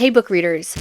Hey book readers.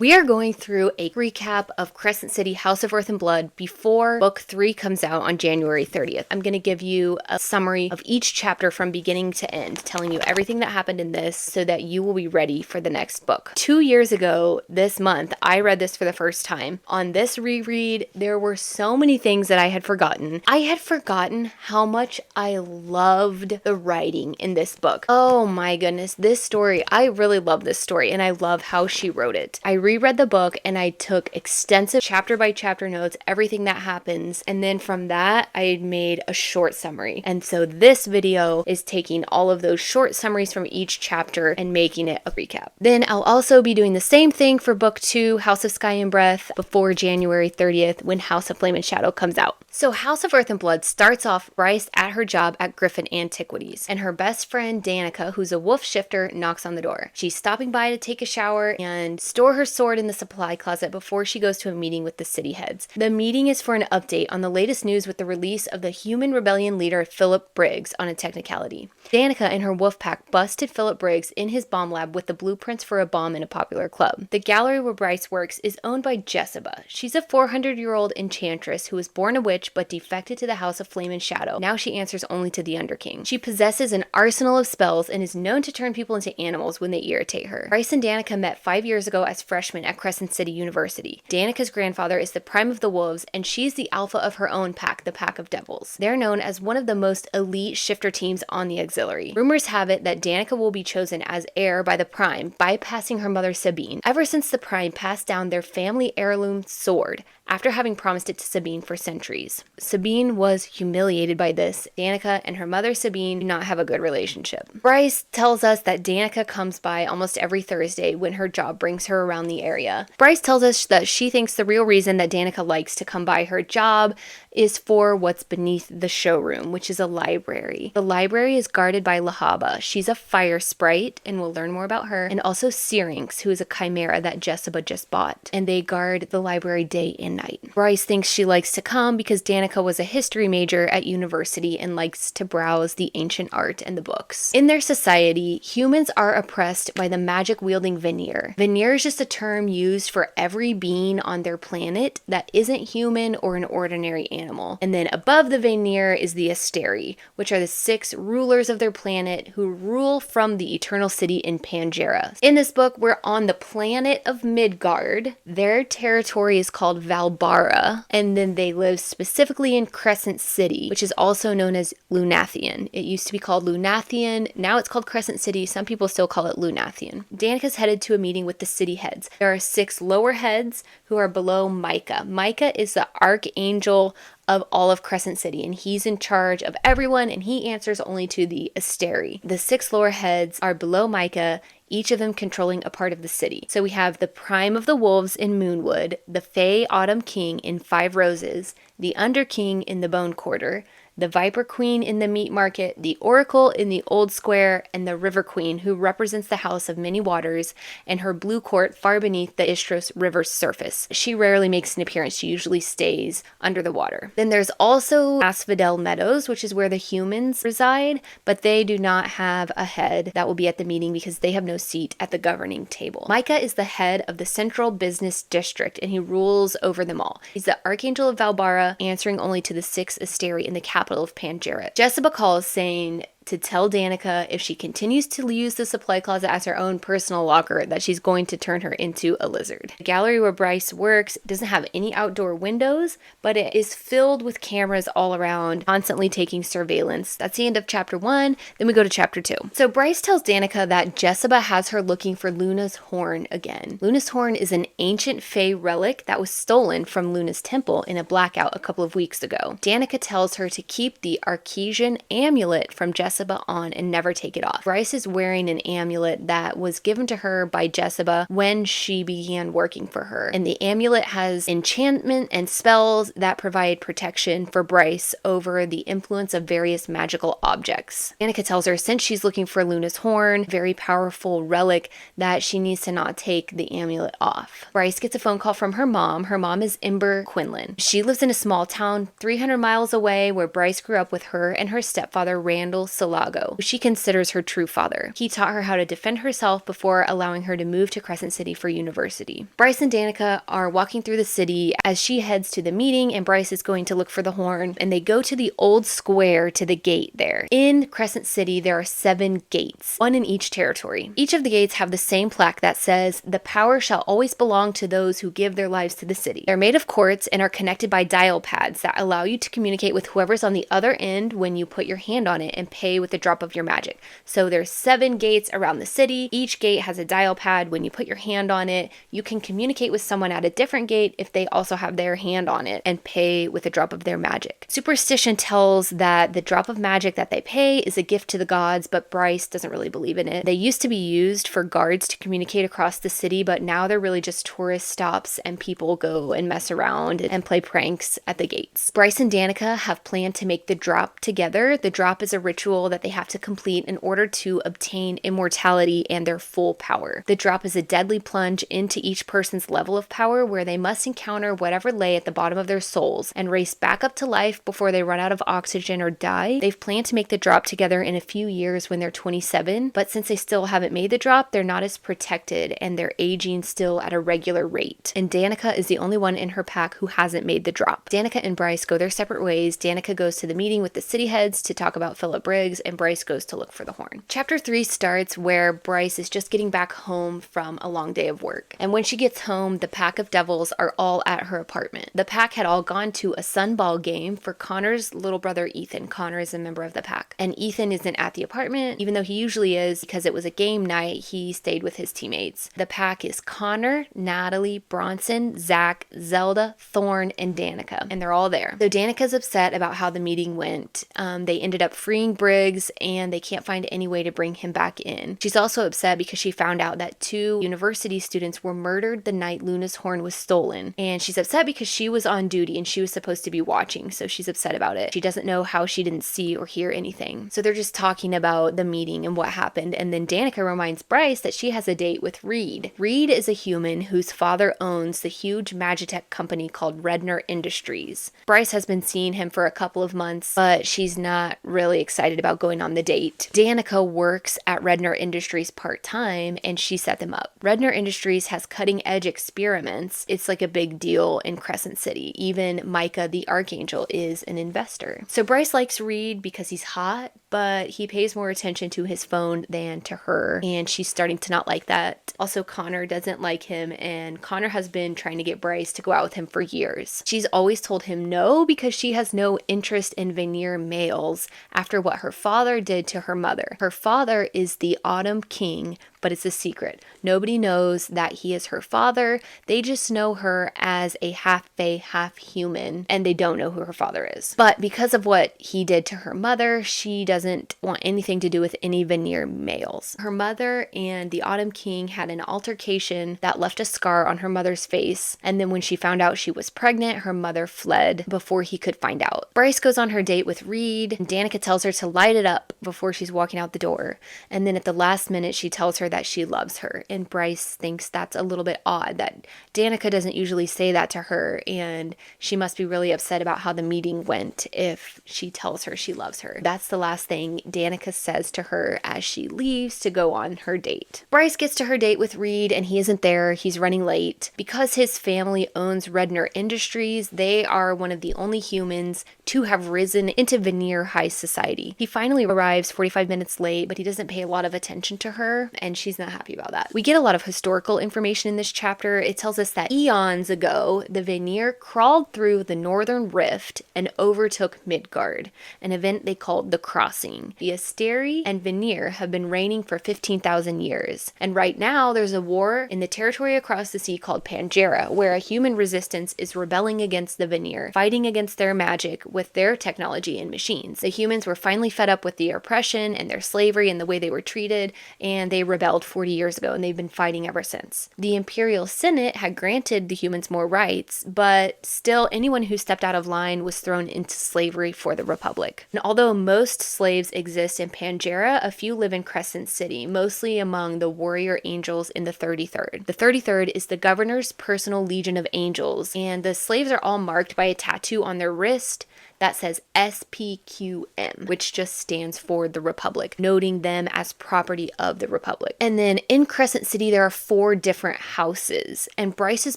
We are going through a recap of Crescent City, House of Earth and Blood before book 3 comes out on January 30th. I'm going to give you a summary of each chapter from beginning to end, telling you everything that happened in this so that you will be ready for the next book. 2 years ago this month, I read this for the first time. On this reread, there were so many things that I had forgotten. I had forgotten how much I loved the writing in this book. Oh my goodness, this story, I really love this story and I love how she wrote it. I reread the book and I took extensive chapter by chapter notes, everything that happens, and then from that I made a short summary. And so this video is taking all of those short summaries from each chapter and making it a recap. Then I'll also be doing the same thing for book 2, House of Sky and Breath, before January 30th when House of Flame and Shadow comes out. So House of Earth and Blood starts off Bryce at her job at Griffin Antiquities, and her best friend Danica, who's a wolf shifter, knocks on the door. She's stopping by to take a shower and store her sword in the supply closet before she goes to a meeting with the city heads. The meeting is for an update on the latest news with the release of the human rebellion leader Philip Briggs on a technicality. Danica and her wolf pack busted Philip Briggs in his bomb lab with the blueprints for a bomb in a popular club. The gallery where Bryce works is owned by Jessica. She's a 400-year-old enchantress who was born a witch but defected to the House of Flame and Shadow. Now she answers only to the Underking. She possesses an arsenal of spells and is known to turn people into animals when they irritate her. Bryce and Danica met 5 years ago as freshmen at Crescent City University. Danica's grandfather is the prime of the wolves, and she's the alpha of her own pack, the Pack of Devils. They're known as one of the most elite shifter teams on the auxiliary. Rumors have it that Danica will be chosen as heir by the prime, bypassing her mother Sabine, ever since the prime passed down their family heirloom sword after having promised it to Sabine for centuries. Sabine was humiliated by this. Danica and her mother Sabine do not have a good relationship. Bryce tells us that Danica comes by almost every Thursday when her job brings her around the area. Bryce tells us that she thinks the real reason that Danica likes to come by her job is for what's beneath the showroom, which is a library. The library is guarded by Lahaba. She's a fire sprite, and we'll learn more about her, and also Syrinx, who is a chimera that Jessica just bought, and they guard the library day and night. Bryce thinks she likes to come because Danica was a history major at university and likes to browse the ancient art and the books. In their society, humans are oppressed by the magic-wielding Vanir. Vanir is just a term used for every being on their planet that isn't human or an ordinary animal. And then above the Vanir is the Asteri, which are the 6 rulers of their planet who rule from the Eternal City in Pangera. In this book, we're on the planet of Midgard. Their territory is called Valbara, and then they live specifically in Crescent City, which is also known as Lunathian. It used to be called Lunathian, now it's called Crescent City. Some people still call it Lunathian. Danica's headed to a meeting with the city heads. There are 6 lower heads who are below Micah. Micah is the archangel of all of Crescent City, and he's in charge of everyone, and he answers only to the Asteri. The 6 lower heads are below Micah, each of them controlling a part of the city. So we have the Prime of the Wolves in Moonwood, the Fey Autumn King in 5 Roses, the Under King in the Bone Quarter, the Viper Queen in the Meat Market, the Oracle in the Old Square, and the River Queen, who represents the House of Many Waters, and her blue court far beneath the Istros River's surface. She rarely makes an appearance. She usually stays under the water. Then there's also Asphodel Meadows, which is where the humans reside, but they do not have a head that will be at the meeting because they have no seat at the governing table. Micah is the head of the Central Business District, and he rules over them all. He's the Archangel of Valbara, answering only to the 6 Asteri in the capital of Pangera. Jessica calls saying to tell Danica if she continues to use the supply closet as her own personal locker that she's going to turn her into a lizard. The gallery where Bryce works doesn't have any outdoor windows, but it is filled with cameras all around, constantly taking surveillance. That's the end of chapter 1. Then we go to chapter 2. So Bryce tells Danica that Jessica has her looking for Luna's horn again. Luna's horn is an ancient Fey relic that was stolen from Luna's temple in a blackout a couple of weeks ago. Danica tells her to keep the Archesian amulet from Jessica on and never take it off. Bryce is wearing an amulet that was given to her by Jessica when she began working for her. And the amulet has enchantment and spells that provide protection for Bryce over the influence of various magical objects. Danica tells her since she's looking for Luna's horn, very powerful relic, that she needs to not take the amulet off. Bryce gets a phone call from her mom. Her mom is Ember Quinlan. She lives in a small town 300 miles away where Bryce grew up with her and her stepfather Randall Osalago, who she considers her true father. He taught her how to defend herself before allowing her to move to Crescent City for university. Bryce and Danica are walking through the city as she heads to the meeting, and Bryce is going to look for the horn, and they go to the old square to the gate there. In Crescent City, there are 7 gates, 1 in each territory. Each of the gates have the same plaque that says, "The power shall always belong to those who give their lives to the city." They're made of quartz and are connected by dial pads that allow you to communicate with whoever's on the other end when you put your hand on it and pay with the drop of your magic. So there's 7 gates around the city. Each gate has a dial pad. When you put your hand on it, you can communicate with someone at a different gate if they also have their hand on it and pay with a drop of their magic. Superstition tells that the drop of magic that they pay is a gift to the gods, but Bryce doesn't really believe in it. They used to be used for guards to communicate across the city, but now they're really just tourist stops and people go and mess around and play pranks at the gates. Bryce and Danica have planned to make the drop together. The drop is a ritual that they have to complete in order to obtain immortality and their full power. The drop is a deadly plunge into each person's level of power where they must encounter whatever lay at the bottom of their souls and race back up to life before they run out of oxygen or die. They've planned to make the drop together in a few years when they're 27, but since they still haven't made the drop, they're not as protected and they're aging still at a regular rate. And Danica is the only one in her pack who hasn't made the drop. Danica and Bryce go their separate ways. Danica goes to the meeting with the city heads to talk about Philip Briggs, and Bryce goes to look for the horn. Chapter 3 starts where Bryce is just getting back home from a long day of work. And when she gets home, the pack of devils are all at her apartment. The pack had all gone to a sunball game for Connor's little brother Ethan. Connor is a member of the pack. And Ethan isn't at the apartment, even though he usually is, because it was a game night. He stayed with his teammates. The pack is Connor, Natalie, Bronson, Zach, Zelda, Thorne, and Danica. And they're all there. So Danica's upset about how the meeting went. They ended up freeing Briggs and they can't find any way to bring him back in. She's also upset because she found out that 2 university students were murdered the night Luna's horn was stolen. And she's upset because she was on duty and she was supposed to be watching, so she's upset about it. She doesn't know how she didn't see or hear anything. So they're just talking about the meeting and what happened, and then Danica reminds Bryce that she has a date with Reed. Reed is a human whose father owns the huge Magitech company called Redner Industries. Bryce has been seeing him for a couple of months, but she's not really excited about going on the date. Danica works at Redner Industries part-time and she set them up. Redner Industries has cutting-edge experiments. It's like a big deal in Crescent City. Even Micah the Archangel is an investor. So Bryce likes Reed because he's hot, but he pays more attention to his phone than to her, and she's starting to not like that. Also, Connor doesn't like him, and Connor has been trying to get Bryce to go out with him for years. She's always told him no because she has no interest in veneer males after what her father did to her mother. Her father is the Autumn King, but it's a secret. Nobody knows that he is her father. They just know her as a half fae, half human, and they don't know who her father is. But because of what he did to her mother, she doesn't want anything to do with any veneer males. Her mother and the Autumn King had an altercation that left a scar on her mother's face, and then when she found out she was pregnant, her mother fled before he could find out. Bryce goes on her date with Reed, and Danica tells her to light it up before she's walking out the door, and then at the last minute she tells her that she loves her, and Bryce thinks that's a little bit odd that Danica doesn't usually say that to her, and she must be really upset about how the meeting went if she tells her she loves her. That's the last thing Danica says to her as she leaves to go on her date. Bryce gets to her date with Reed and he isn't there. He's running late. Because his family owns Redner Industries, they are one of the only humans to have risen into veneer high society. He finally arrives 45 minutes late, but he doesn't pay a lot of attention to her, and she's not happy about that. We get a lot of historical information in this chapter. It tells us that eons ago, the veneer crawled through the Northern Rift and overtook Midgard, an event they called the Crossing. The Asteri and veneer have been reigning for 15,000 years, and right now there's a war in the territory across the sea called Pangera, where a human resistance is rebelling against the veneer, fighting against their magic with their technology and machines. The humans were finally fed up with the oppression and their slavery and the way they were treated, and they rebelled 40 years ago, and they've been fighting ever since. The Imperial Senate had granted the humans more rights, but still anyone who stepped out of line was thrown into slavery for the Republic. And although most slaves exist in Pangera, a few live in Crescent City, mostly among the warrior angels in the 33rd. The 33rd is the governor's personal legion of angels, and the slaves are all marked by a tattoo on their wrist that says SPQM, which just stands for the Republic, noting them as property of the Republic. And then in Crescent City, there are 4 different houses, and Bryce is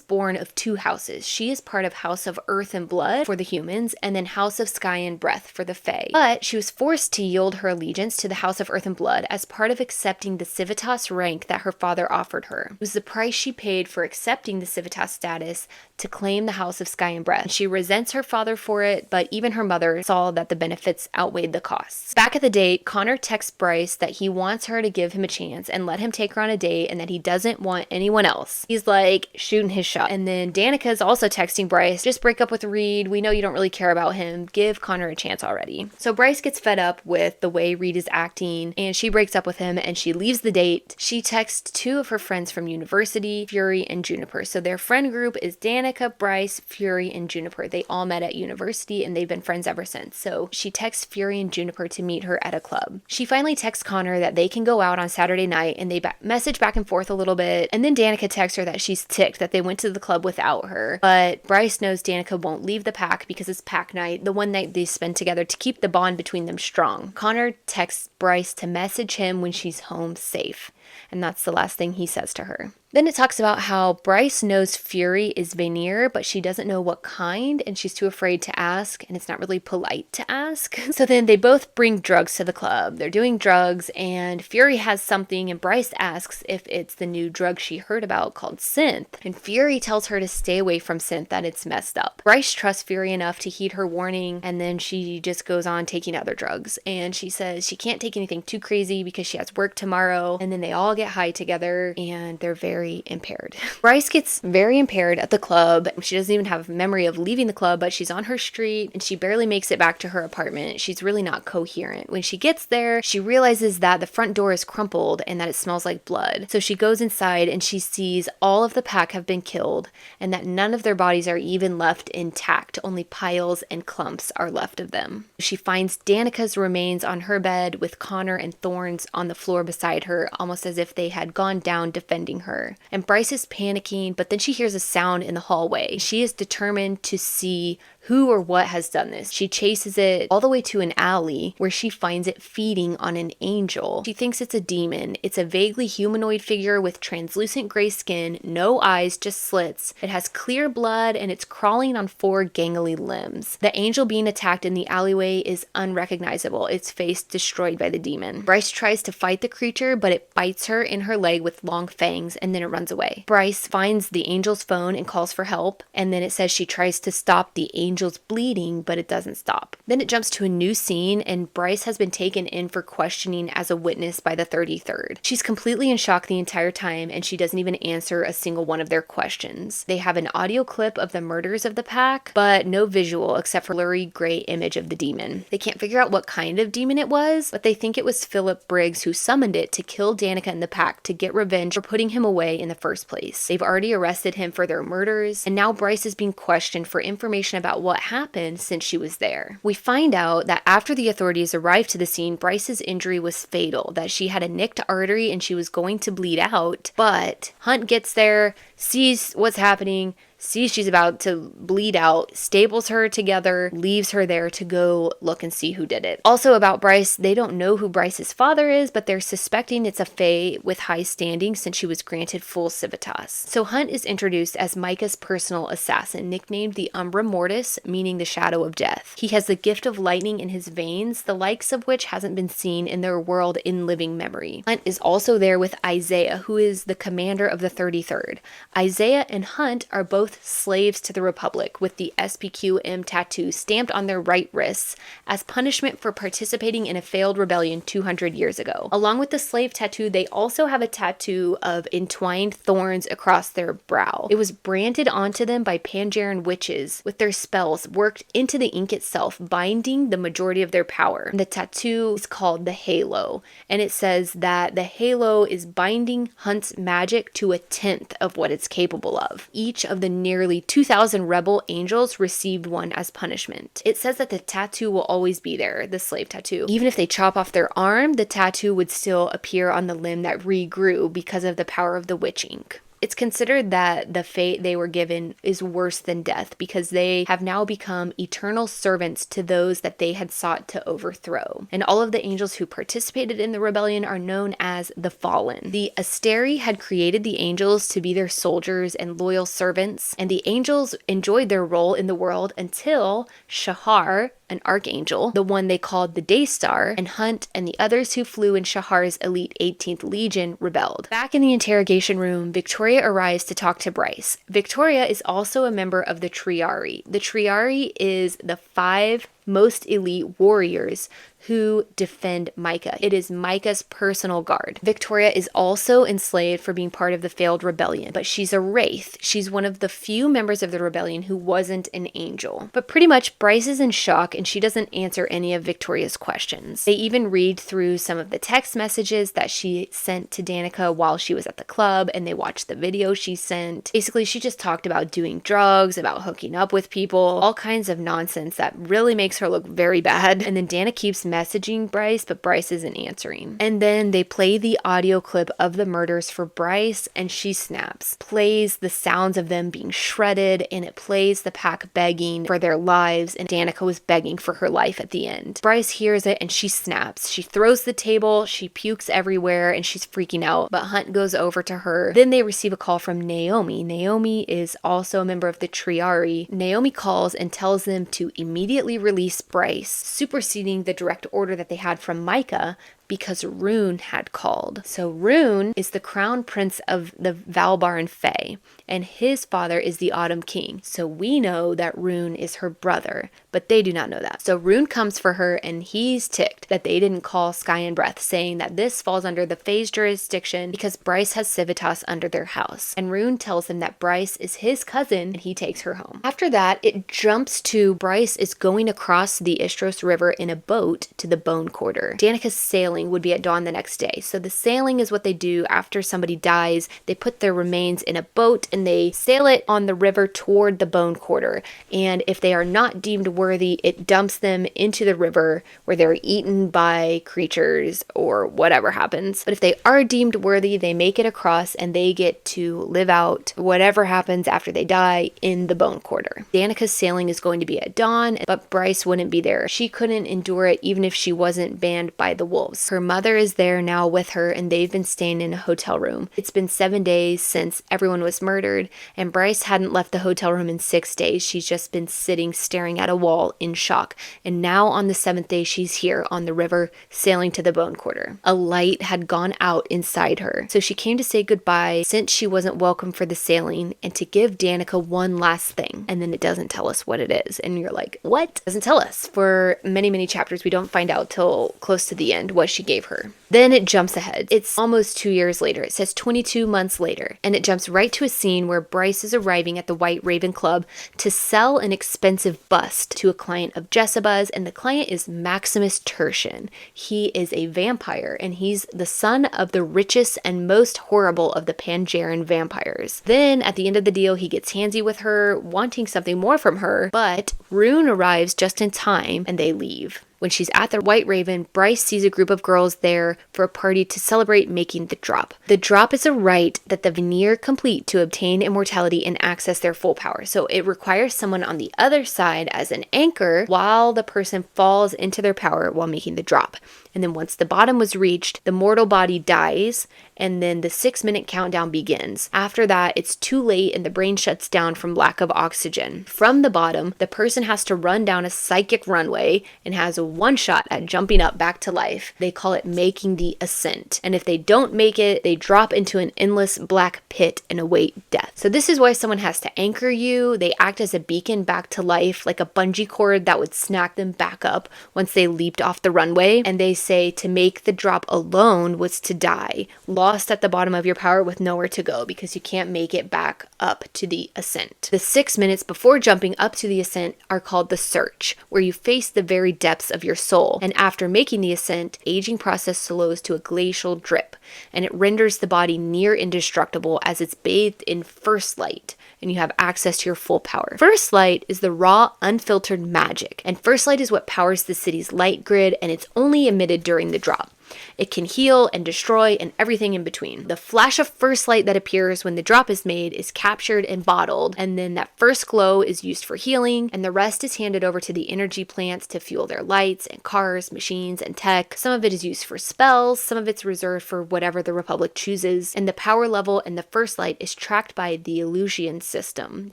born of 2 houses. She is part of House of Earth and Blood for the humans, and then House of Sky and Breath for the Fae. But she was forced to yield her allegiance to the House of Earth and Blood as part of accepting the Civitas rank that her father offered her. It was the price she paid for accepting the Civitas status to claim the House of Sky and Breath. She resents her father for it, but even her mother saw that the benefits outweighed the costs. Back at the date, Connor texts Bryce that he wants her to give him a chance and let him take her on a date, and that he doesn't want anyone else. He's like shooting his shot. And then Danica's also texting Bryce, just break up with Reed. We know you don't really care about him. Give Connor a chance already. So Bryce gets fed up with the way Reed is acting, and she breaks up with him and she leaves the date. She texts 2 of her friends from university, Fury and Juniper. So their friend group is Danica, Bryce, Fury, and Juniper. They all met at university and they've been friends ever since. So she texts Fury and Juniper to meet her at a club. She finally texts Connor that they can go out on Saturday night, and they message back and forth a little bit. And then Danica texts her that she's ticked that they went to the club without her. But Bryce knows Danica won't leave the pack because it's pack night, the one night they spend together to keep the bond between them strong. Connor texts Bryce to message him when she's home safe. And that's the last thing he says to her. Then it talks about how Bryce knows Fury is Vanir, but she doesn't know what kind, and she's too afraid to ask, and it's not really polite to ask. So then they both bring drugs to the club. They're doing drugs, and Fury has something, and Bryce asks if it's the new drug she heard about called synth. And Fury tells her to stay away from synth, that it's messed up. Bryce trusts Fury enough to heed her warning, and then she just goes on taking other drugs. And she says she can't take anything too crazy because she has work tomorrow, and then they all get high together, and they're very impaired. Bryce gets very impaired at the club. She doesn't even have memory of leaving the club, but she's on her street and she barely makes it back to her apartment. She's really not coherent. When she gets there, she realizes that the front door is crumpled and that it smells like blood. So she goes inside and she sees all of the pack have been killed and that none of their bodies are even left intact. Only piles and clumps are left of them. She finds Danica's remains on her bed with Connor and Thorns on the floor beside her, almost as if they had gone down defending her. And Bryce is panicking, but then she hears a sound in the hallway. She is determined to see who or what has done this. She chases it all the way to an alley where she finds it feeding on an angel. She thinks it's a demon. It's a vaguely humanoid figure with translucent gray skin, no eyes, just slits. It has clear blood and it's crawling on 4 gangly limbs. The angel being attacked in the alleyway is unrecognizable, its face destroyed by the demon. Bryce tries to fight the creature, but it bites her in her leg with long fangs and then it runs away. Bryce finds the angel's phone and calls for help, and then it says she tries to stop the angel's bleeding, but it doesn't stop. Then it jumps to a new scene, and Bryce has been taken in for questioning as a witness by the 33rd. She's completely in shock the entire time, and she doesn't even answer a single one of their questions. They have an audio clip of the murders of the pack, but no visual except for a blurry gray image of the demon. They can't figure out what kind of demon it was, but they think it was Philip Briggs who summoned it to kill Danica and the pack to get revenge for putting him away in the first place. They've already arrested him for their murders, and now Bryce is being questioned for information about what happened since she was there. We find out that after the authorities arrived to the scene, Bryce's injury was fatal, that she had a nicked artery and she was going to bleed out, but Hunt gets there, sees what's happening, sees she's about to bleed out, staples her together, leaves her there to go look and see who did it. Also about Bryce, they don't know who Bryce's father is, but they're suspecting it's a fae with high standing since she was granted full civitas. So Hunt is introduced as Micah's personal assassin, nicknamed the Umbra Mortis, meaning the shadow of death. He has the gift of lightning in his veins, the likes of which hasn't been seen in their world in living memory. Hunt is also there with Isaiah, who is the commander of the 33rd. Isaiah and Hunt are both slaves to the Republic, with the SPQM tattoo stamped on their right wrists as punishment for participating in a failed rebellion 200 years ago. Along with the slave tattoo, they also have a tattoo of entwined thorns across their brow. It was branded onto them by Pangeran witches with their spells worked into the ink itself, binding the majority of their power. And the tattoo is called the Halo, and it says that the Halo is binding Hunt's magic to 1/10 of what it's capable of. Each of the nearly 2,000 rebel angels received one as punishment. It says that the tattoo will always be there, the slave tattoo. Even if they chop off their arm, the tattoo would still appear on the limb that regrew because of the power of the witch ink. It's considered that the fate they were given is worse than death because they have now become eternal servants to those that they had sought to overthrow. And all of the angels who participated in the rebellion are known as the Fallen. The Asteri had created the angels to be their soldiers and loyal servants, and the angels enjoyed their role in the world until Shahar, an archangel, the one they called the Daystar, and Hunt and the others who flew in Shahar's elite 18th Legion rebelled. Back in the interrogation room, Victoria arrives to talk to Bryce. Victoria is also a member of the Triari. The Triari is the 5 most elite warriors who defend Micah. It is Micah's personal guard. Victoria is also enslaved for being part of the failed rebellion, but she's a wraith. She's one of the few members of the rebellion who wasn't an angel. But pretty much Bryce is in shock and she doesn't answer any of Victoria's questions. They even read through some of the text messages that she sent to Danica while she was at the club, and they watched the video she sent. Basically, she just talked about doing drugs, about hooking up with people, all kinds of nonsense that really makes her look very bad. And then Dana keeps messaging Bryce, but Bryce isn't answering. And then they play the audio clip of the murders for Bryce, and she snaps. Plays the sounds of them being shredded, and it plays the pack begging for their lives, and Danica was begging for her life at the end. Bryce hears it and she snaps. She throws the table, she pukes everywhere, and she's freaking out, but Hunt goes over to her. Then they receive a call from Naomi. Naomi is also a member of the Triari. Naomi calls and tells them to immediately release Bryce, superseding the direct order that they had from Micah because Ruhn had called. So Ruhn is the crown prince of the Valbaran Fae, and his father is the Autumn King. So we know that Ruhn is her brother, but they do not know that. So Ruhn comes for her, and he's ticked that they didn't call Sky and Breath, saying that this falls under the Fae's jurisdiction because Bryce has Civitas under their house. And Ruhn tells them that Bryce is his cousin, and he takes her home. After that, it jumps to Bryce is going across the Istros River in a boat to the Bone Quarter. Danica's sailing would be at dawn the next day. So the sailing is what they do after somebody dies. They put their remains in a boat and they sail it on the river toward the Bone Quarter. And if they are not deemed worthy, it dumps them into the river where they're eaten by creatures or whatever happens. But if they are deemed worthy, they make it across and they get to live out whatever happens after they die in the Bone Quarter. Danica's sailing is going to be at dawn, but Bryce wouldn't be there. She couldn't endure it even if she wasn't banned by the wolves. Her mother is there now with her, and they've been staying in a hotel room. It's been 7 days since everyone was murdered, and Bryce hadn't left the hotel room in 6 days. She's just been sitting staring at a wall in shock. And now on the 7th day, she's here on the river sailing to the Bone Quarter. A light had gone out inside her, so she came to say goodbye since she wasn't welcome for the sailing, and to give Danica one last thing. And then it doesn't tell us what it is, and you're like, what? It doesn't tell us. For many chapters, we don't find out till close to the end what she gave her. Then it jumps ahead. It's almost 2 years later. It says 22 months later, and it jumps right to a scene where Bryce is arriving at the White Raven Club to sell an expensive bust to a client of Jessica's, and the client is Maximus Tertian. He is a vampire, and he's the son of the richest and most horrible of the Pangeran vampires. Then at the end of the deal, he gets handsy with her, wanting something more from her, but Ruhn arrives just in time and they leave. When she's at the White Raven, Bryce sees a group of girls there for a party to celebrate making the drop. The drop is a rite that the Vanir complete to obtain immortality and access their full power. So it requires someone on the other side as an anchor while the person falls into their power while making the drop. And then once the bottom was reached, the mortal body dies, and then the 6-minute countdown begins. After that, it's too late and the brain shuts down from lack of oxygen. From the bottom, the person has to run down a psychic runway and has a one shot at jumping up back to life. They call it making the ascent. And if they don't make it, they drop into an endless black pit and await death. So this is why someone has to anchor you. They act as a beacon back to life, like a bungee cord that would snap them back up once they leaped off the runway. And they say to make the drop alone was to die, lost at the bottom of your power with nowhere to go because you can't make it back up to the ascent. The 6 minutes before jumping up to the ascent are called the search, where you face the very depths of your soul. And after making the ascent, aging process slows to a glacial drip, and it renders the body near indestructible as it's bathed in first light, and you have access to your full power. First light is the raw, unfiltered magic, and first light is what powers the city's light grid, and it's only emitted during the drop. It can heal and destroy and everything in between. The flash of first light that appears when the drop is made is captured and bottled, and then that first glow is used for healing, and the rest is handed over to the energy plants to fuel their lights and cars, machines, and tech. Some of it is used for spells, some of it's reserved for whatever the Republic chooses, and the power level in the first light is tracked by the Illusion system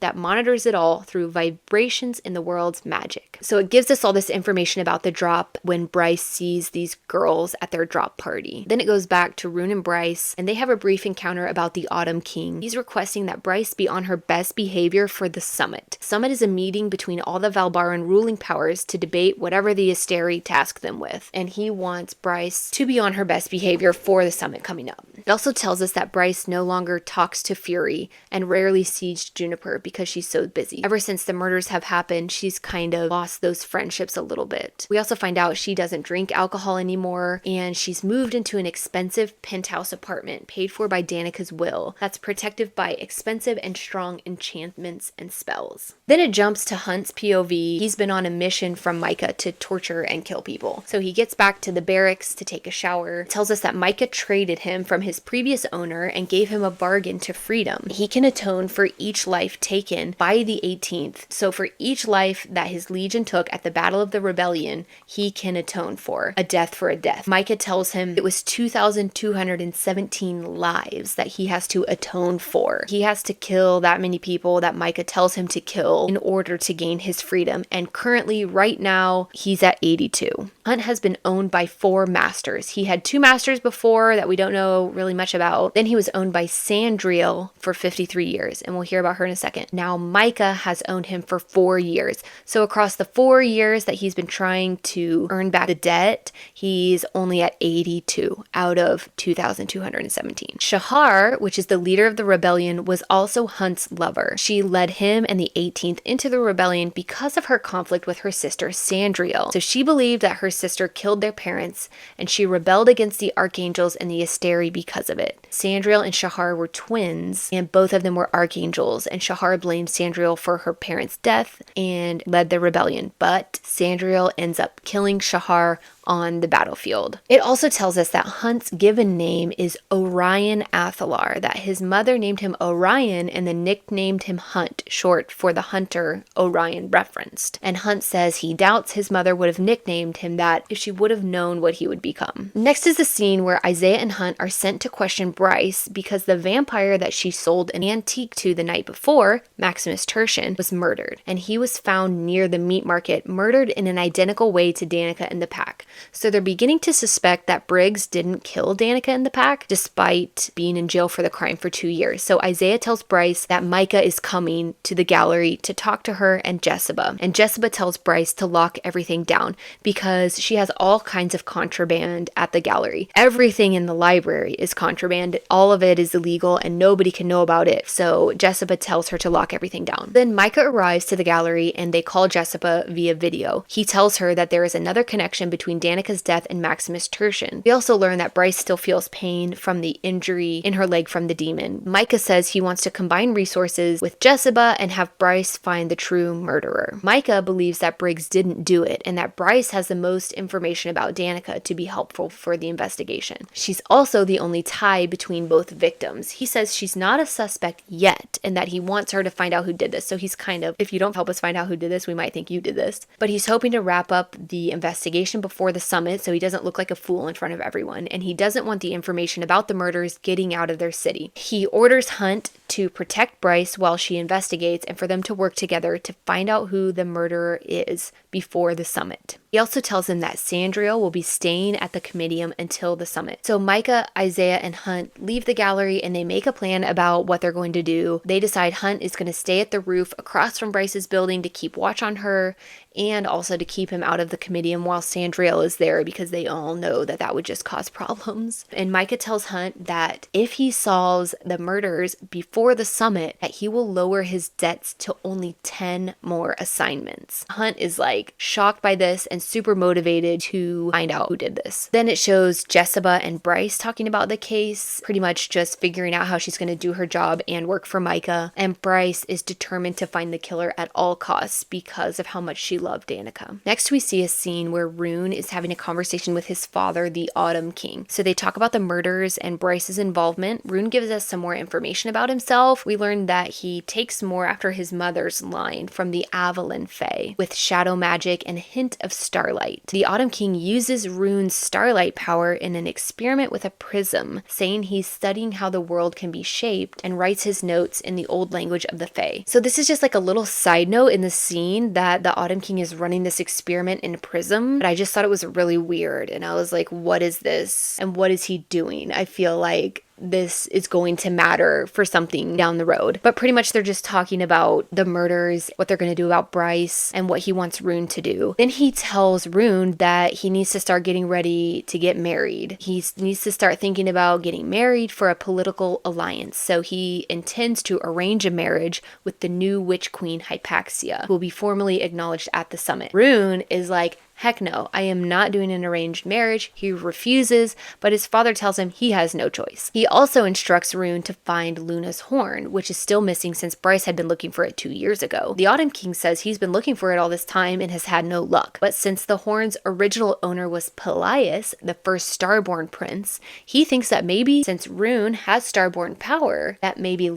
that monitors it all through vibrations in the world's magic. So it gives us all this information about the drop when Bryce sees these girls at their drop party. Then it goes back to Ruhn and Bryce, and they have a brief encounter about the Autumn King. He's requesting that Bryce be on her best behavior for the summit. Summit is a meeting between all the Valbaran ruling powers to debate whatever the Asteri task them with, and he wants Bryce to be on her best behavior for the summit coming up. It also tells us that Bryce no longer talks to Fury and rarely sees Juniper because she's so busy. Ever since the murders have happened, she's kind of lost those friendships a little bit. We also find out she doesn't drink alcohol anymore, and she's moved into an expensive penthouse apartment paid for by Danica's will that's protected by expensive and strong enchantments and spells. Then it jumps to Hunt's POV. He's been on a mission from Micah to torture and kill people. So he gets back to the barracks to take a shower. It tells us that Micah traded him from his previous owner and gave him a bargain to freedom. He can atone for each life taken by the 18th. So for each life that his legion took at the Battle of the Rebellion, he can atone for a death for a death. Micah tells him it was 2,217 lives that he has to atone for. He has to kill that many people that Micah tells him to kill in order to gain his freedom. And currently, right now, he's at 82. Hunt has been owned by 4 masters. He had 2 masters before that we don't know really much about. Then he was owned by Sandriel for 53 years, and we'll hear about her in a second. Now Micah has owned him for 4 years. So across the 4 years that he's been trying to earn back the debt, he's only at 82 out of 2,217. Shahar, which is the leader of the rebellion, was also Hunt's lover. She led him and the 18th into the rebellion because of her conflict with her sister Sandriel. So she believed that her sister killed their parents, and she rebelled against the archangels and the Asteri because of it. Sandriel and Shahar were twins, and both of them were archangels, and Shahar blamed Sandriel for her parents' death and led the rebellion, but Sandriel ends up killing Shahar on the battlefield. It also tells us that Hunt's given name is Orion Athalar, that his mother named him Orion and then nicknamed him Hunt, short for the hunter Orion referenced. And Hunt says he doubts his mother would have nicknamed him that if she would have known what he would become. Next is the scene where Isaiah and Hunt are sent to question Bryce because the vampire that she sold an antique to the night before, Maximus Tertian, was murdered, and he was found near the meat market, murdered in an identical way to Danica and the pack. So they're beginning to suspect that Briggs didn't kill Danica and the pack, despite being in jail for the crime for 2 years. So Isaiah tells Bryce that Micah is coming to the gallery to talk to her and Jessica. And Jessica tells Bryce to lock everything down because she has all kinds of contraband at the gallery. Everything in the library is contraband. All of it is illegal and nobody can know about it. So Jessica tells her to lock everything down. Then Micah arrives to the gallery and they call Jessica via video. He tells her that there is another connection between Danica's death and Maximus Tertian. We also learn that Bryce still feels pain from the injury in her leg from the demon. Micah says he wants to combine resources with Jessica and have Bryce find the true murderer. Micah believes that Briggs didn't do it and that Bryce has the most information about Danica to be helpful for the investigation. She's also the only tie between both victims. He says she's not a suspect yet and that he wants her to find out who did this. So he's kind of, if you don't help us find out who did this, we might think you did this. But he's hoping to wrap up the investigation before the summit so he doesn't look like a fool in front of everyone, and he doesn't want the information about the murders getting out of their city. He orders Hunt to protect Bryce while she investigates and for them to work together to find out who the murderer is before the summit. He also tells him that Sandriel will be staying at the Comitium until the summit. So Micah, Isaiah, and Hunt leave the gallery and they make a plan about what they're going to do. They decide Hunt is going to stay at the roof across from Bryce's building to keep watch on her and also to keep him out of the Comitium while Sandriel is there because they all know that that would just cause problems. And Micah tells Hunt that if he solves the murders before the summit, that he will lower his debts to only 10 more assignments. Hunt is like, like shocked by this and super motivated to find out who did this. Then it shows Jessica and Bryce talking about the case, pretty much just figuring out how she's going to do her job and work for Micah. And Bryce is determined to find the killer at all costs because of how much she loved Danica. Next, we see a scene where Ruhn is having a conversation with his father, the Autumn King. So they talk about the murders and Bryce's involvement. Ruhn gives us some more information about himself. We learned that he takes more after his mother's line from the Avalon Fae, with shadow magic and a hint of starlight. The Autumn King uses Ruhn's starlight power in an experiment with a prism, saying he's studying how the world can be shaped, and writes his notes in the old language of the Fae. So this is just like a little side note in the scene that the Autumn King is running this experiment in a prism, but I just thought it was really weird, and I was like, what is this? And what is he doing? I feel like this is going to matter for something down the road. But pretty much they're just talking about the murders, what they're going to do about Bryce, and what he wants Ruhn to do. Then he tells Ruhn that he needs to start getting ready to get married. He needs to start thinking about getting married for a political alliance. So he intends to arrange a marriage with the new witch queen Hypaxia, who will be formally acknowledged at the summit. Ruhn is like, heck no, I am not doing an arranged marriage. He refuses, but his father tells him he has no choice. He also instructs Ruhn to find Luna's horn, which is still missing since Bryce had been looking for it 2 years ago. The Autumn King says he's been looking for it all this time and has had no luck. But since the horn's original owner was Pelias, the first Starborn prince, he thinks that maybe since Ruhn has Starborn power, that maybe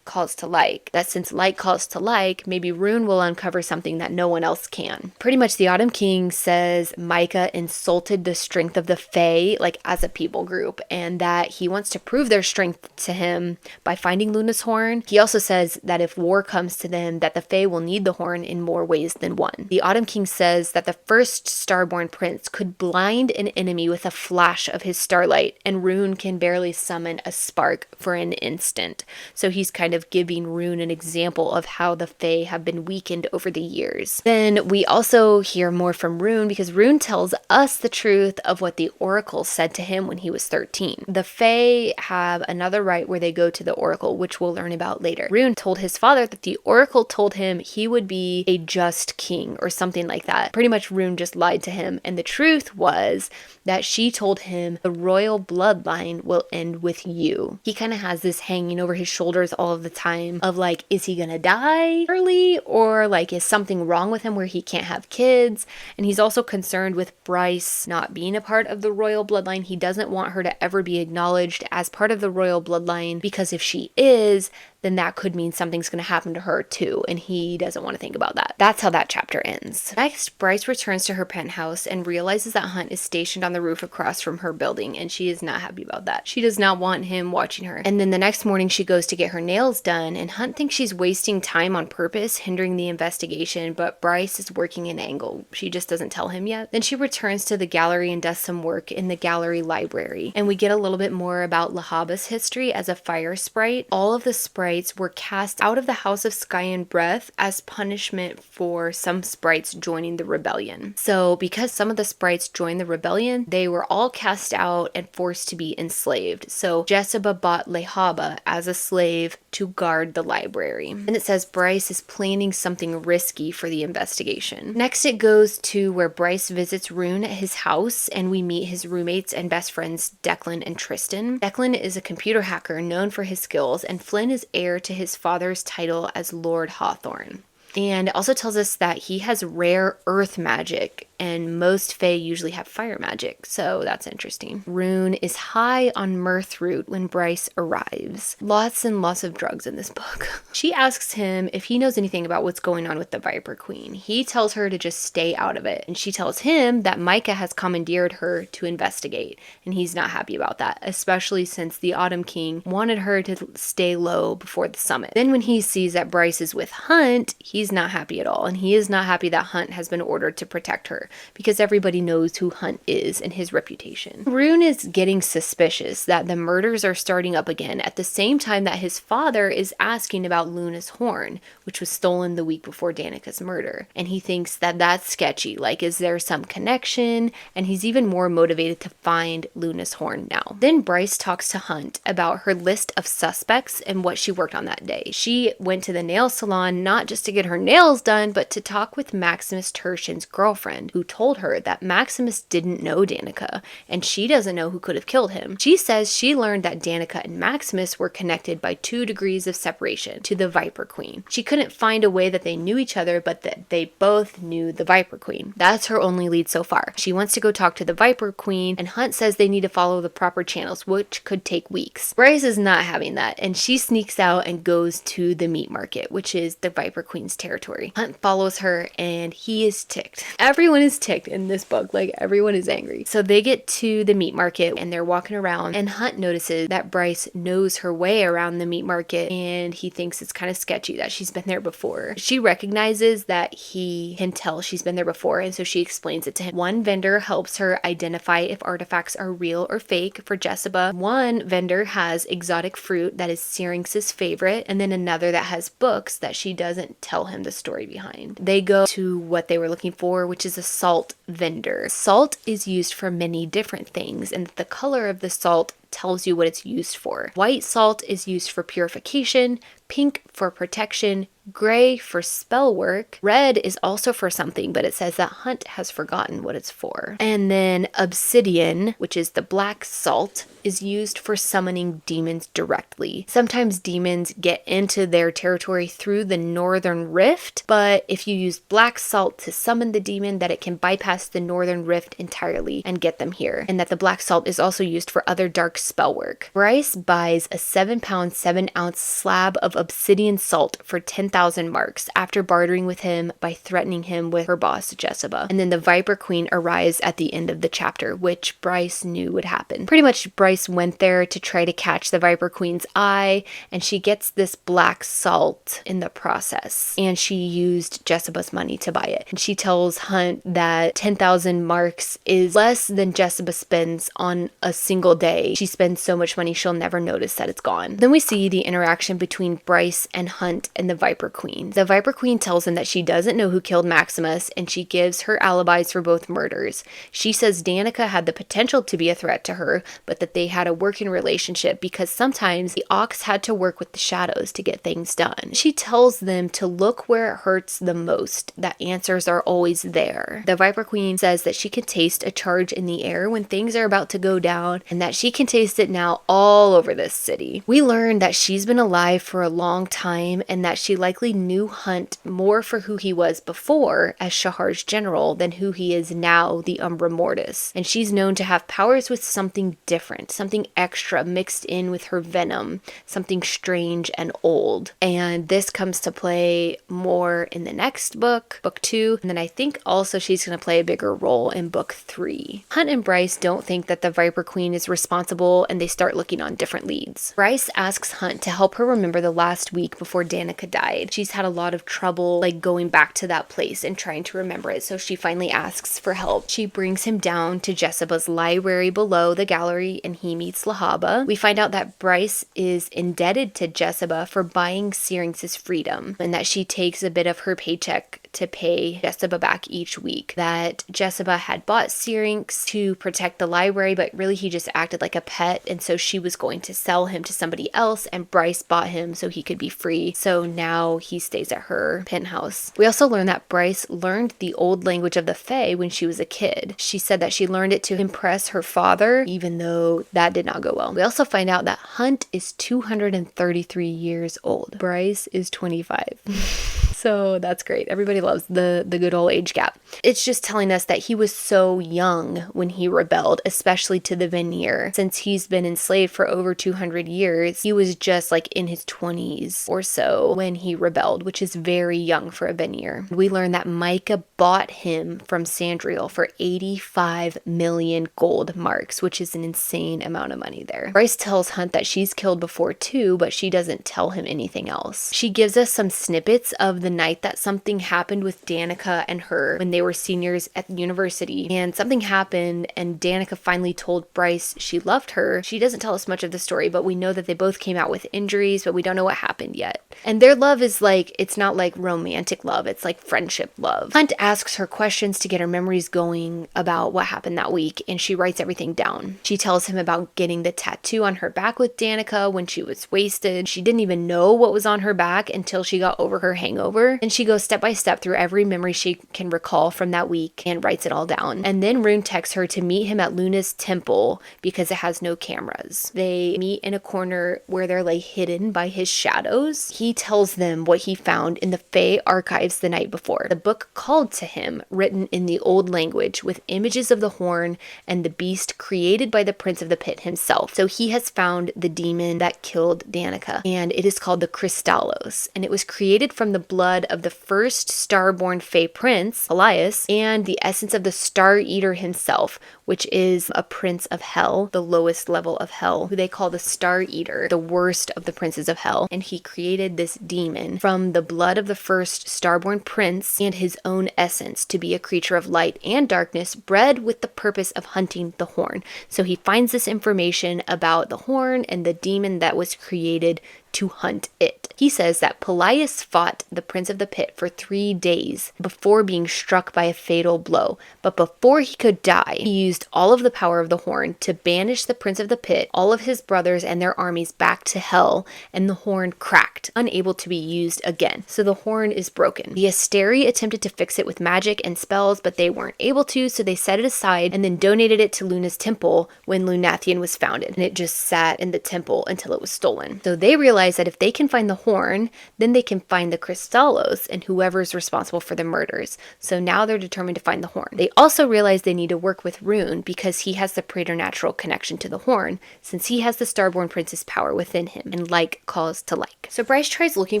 calls to like, that since like calls to like, maybe Ruhn will uncover something that no one else can. Pretty much the Autumn King says Micah insulted the strength of the Fae, like as a people group, and that he wants to prove their strength to him by finding Luna's horn. He also says that if war comes to them, that the Fae will need the horn in more ways than one. The Autumn King says that the first Starborn prince could blind an enemy with a flash of his starlight, and Ruhn can barely summon a spark for an instant. So he's kind of giving Ruhn an example of how the Fae have been weakened over the years. Then we also hear more from Ruhn because Ruhn tells us the truth of what the Oracle said to him when he was 13. The Fae have another rite where they go to the Oracle, which we'll learn about later. Ruhn told his father that the Oracle told him he would be a just king or something like that. Pretty much Ruhn just lied to him, and the truth was that she told him the royal bloodline will end with you. He kind of has this hanging over his shoulders all of the time of like, is he gonna die early, or like is something wrong with him where he can't have kids? And he's also concerned with Bryce not being a part of the royal bloodline. He doesn't want her to ever be acknowledged as part of the royal bloodline, because if she is, then that could mean something's going to happen to her too, and he doesn't want to think about that. That's how that chapter ends. Next, Bryce returns to her penthouse and realizes that Hunt is stationed on the roof across from her building, and she is not happy about that. She does not want him watching her. And then the next morning she goes to get her nails done, and Hunt thinks she's wasting time on purpose, hindering the investigation, but Bryce is working an angle. She just doesn't tell him yet. Then she returns to the gallery and does some work in the gallery library, and we get a little bit more about Lahaba's history as a fire sprite. All of the sprites were cast out of the House of Sky and Breath as punishment for some sprites joining the rebellion. So because some of the sprites joined the rebellion, they were all cast out and forced to be enslaved. So Jessica bought Lahaba as a slave to guard the library. And it says Bryce is planning something risky for the investigation. Next it goes to where Bryce visits Ruhn at his house, and we meet his roommates and best friends Declan and Tristan. Declan is a computer hacker known for his skills, and Flynn is heir to his father's title as Lord Hawthorne. And it also tells us that he has rare earth magic, and most Fae usually have fire magic, so that's interesting. Ruhn is high on mirth root when Bryce arrives. Lots and lots of drugs in this book. She asks him if he knows anything about what's going on with the Viper Queen. He tells her to just stay out of it, and she tells him that Micah has commandeered her to investigate, and he's not happy about that, especially since the Autumn King wanted her to stay low before the summit. Then when he sees that Bryce is with Hunt, he's not happy at all, and he is not happy that Hunt has been ordered to protect her. before, because everybody knows who Hunt is and his reputation. Ruhn is getting suspicious that the murders are starting up again at the same time that his father is asking about Luna's horn, which was stolen the week before Danica's murder. And he thinks that that's sketchy, like is there some connection? And he's even more motivated to find Luna's horn now. Then Bryce talks to Hunt about her list of suspects and what she worked on that day. She went to the nail salon not just to get her nails done, but to talk with Maximus Tertian's girlfriend, who told her that Maximus didn't know Danica, and she doesn't know who could have killed him. She says she learned that Danica and Maximus were connected by 2 degrees of separation to the Viper Queen. She couldn't find a way that they knew each other, but that they both knew the Viper Queen. That's her only lead so far. She wants to go talk to the Viper Queen, and Hunt says they need to follow the proper channels, which could take weeks. Bryce is not having that, and she sneaks out and goes to the meat market, which is the Viper Queen's territory. Hunt follows her, and he is ticked. Everyone is ticked in this book, like everyone is angry. So they get to the meat market, and they're walking around, and Hunt notices that Bryce knows her way around the meat market, and he thinks it's kind of sketchy that she's been there before. She recognizes that he can tell she's been there before, and so she explains it to him. One vendor helps her identify if artifacts are real or fake for Jessica. One vendor has exotic fruit that is Syrinx's favorite, and then another that has books that she doesn't tell him the story behind. They go to what they were looking for, which is a salt vendor. Salt is used for many different things, and the color of the salt tells you what it's used for. White salt is used for purification, pink for protection, gray for spell work, red is also for something, but it says that Hunt has forgotten what it's for. And then obsidian, which is the black salt, is used for summoning demons directly. Sometimes demons get into their territory through the northern rift, but if you use black salt to summon the demon, that it can bypass the northern rift entirely and get them here. And that the black salt is also used for other dark spell work. Bryce buys a 7-pound, 7-ounce slab of obsidian salt for 10,000 marks after bartering with him by threatening him with her boss, Jessica. And then the Viper Queen arrives at the end of the chapter, which Bryce knew would happen. Pretty much Bryce went there to try to catch the Viper Queen's eye, and she gets this black salt in the process. And she used Jessica's money to buy it. And she tells Hunt that 10,000 marks is less than Jessica spends on a single day. She spends so much money she'll never notice that it's gone. Then we see the interaction between Bryce and Hunt and the Viper Queen. The Viper Queen tells him that she doesn't know who killed Maximus, and she gives her alibis for both murders. She says Danica had the potential to be a threat to her, but that they had a working relationship because sometimes the Ox had to work with the shadows to get things done. She tells them to look where it hurts the most, that answers are always there. The Viper Queen says that she can taste a charge in the air when things are about to go down, and that she can taste it now all over this city. We learn that she's been alive for a long time, and that she likely knew Hunt more for who he was before as Shahar's general than who he is now, the Umbra Mortis. And she's known to have powers with something different, something extra mixed in with her venom, something strange and old. And this comes to play more in the next book, book 2, and then I think also she's going to play a bigger role in book 3. Hunt and Bryce don't think that the Viper Queen is responsible, and they start looking on different leads. Bryce asks Hunt to help her remember the last week before Danica died. She's had a lot of trouble like going back to that place and trying to remember it, so she finally asks for help. She brings him down to Jessica's library below the gallery, and he meets Lahaba. We find out that Bryce is indebted to Jessica for buying Syrinx's freedom, and that she takes a bit of her paycheck to pay Jessica back each week. That Jessica had bought Syrinx to protect the library, but really he just acted like a pet, and so she was going to sell him to somebody else, and Bryce bought him so he could be free. So now he stays at her penthouse. We also learn that Bryce learned the old language of the Fae when she was a kid. She said that she learned it to impress her father, even though that did not go well. We also find out that Hunt is 233 years old. Bryce is 25. So that's great. Everybody loves the good old age gap. It's just telling us that he was so young when he rebelled, especially to the Vanir. Since he's been enslaved for over 200 years, he was just like in his 20s or so when he rebelled, which is very young for a Vanir. We learn that Micah bought him from Sandriel for 85 million gold marks, which is an insane amount of money there. Bryce tells Hunt that she's killed before too, but she doesn't tell him anything else. She gives us some snippets of the the night that something happened with Danica and her when they were seniors at the university. And something happened, and Danica finally told Bryce she loved her. She doesn't tell us much of the story, but we know that they both came out with injuries, but we don't know what happened yet. And their love is like, it's not like romantic love, it's like friendship love. Hunt asks her questions to get her memories going about what happened that week, and she writes everything down. She tells him about getting the tattoo on her back with Danica when she was wasted. She didn't even know what was on her back until she got over her hangover. And she goes step by step through every memory she can recall from that week and writes it all down. And then Ruhn texts her to meet him at Luna's temple because it has no cameras. They meet in a corner where they're like hidden by his shadows. He tells them what he found in the Fae archives the night before. The book called to him, written in the old language with images of the horn and the beast created by the Prince of the Pit himself. So he has found the demon that killed Danica, and it is called the Crystallos, and it was created from the blood of the first Starborn Fae Prince, Elias, and the essence of the Star Eater himself, which is a prince of hell, the lowest level of hell, who they call the Star Eater, the worst of the princes of hell. And he created this demon from the blood of the first Starborn Prince and his own essence to be a creature of light and darkness, bred with the purpose of hunting the horn. So he finds this information about the horn and the demon that was created to hunt it. He says that Pelias fought the Prince of the Pit for 3 days before being struck by a fatal blow. But before he could die, he used all of the power of the horn to banish the Prince of the Pit, all of his brothers and their armies back to hell, and the horn cracked, unable to be used again. So the horn is broken. The Asteri attempted to fix it with magic and spells, but they weren't able to, so they set it aside and then donated it to Luna's temple when Lunathian was founded. And it just sat in the temple until it was stolen. So they realized that if they can find the horn, then they can find the Crystallos and whoever's responsible for the murders. So now they're determined to find the horn. They also realize they need to work with Ruhn because he has the preternatural connection to the horn, since he has the Starborn Prince's power within him, and like calls to like. So Bryce tries looking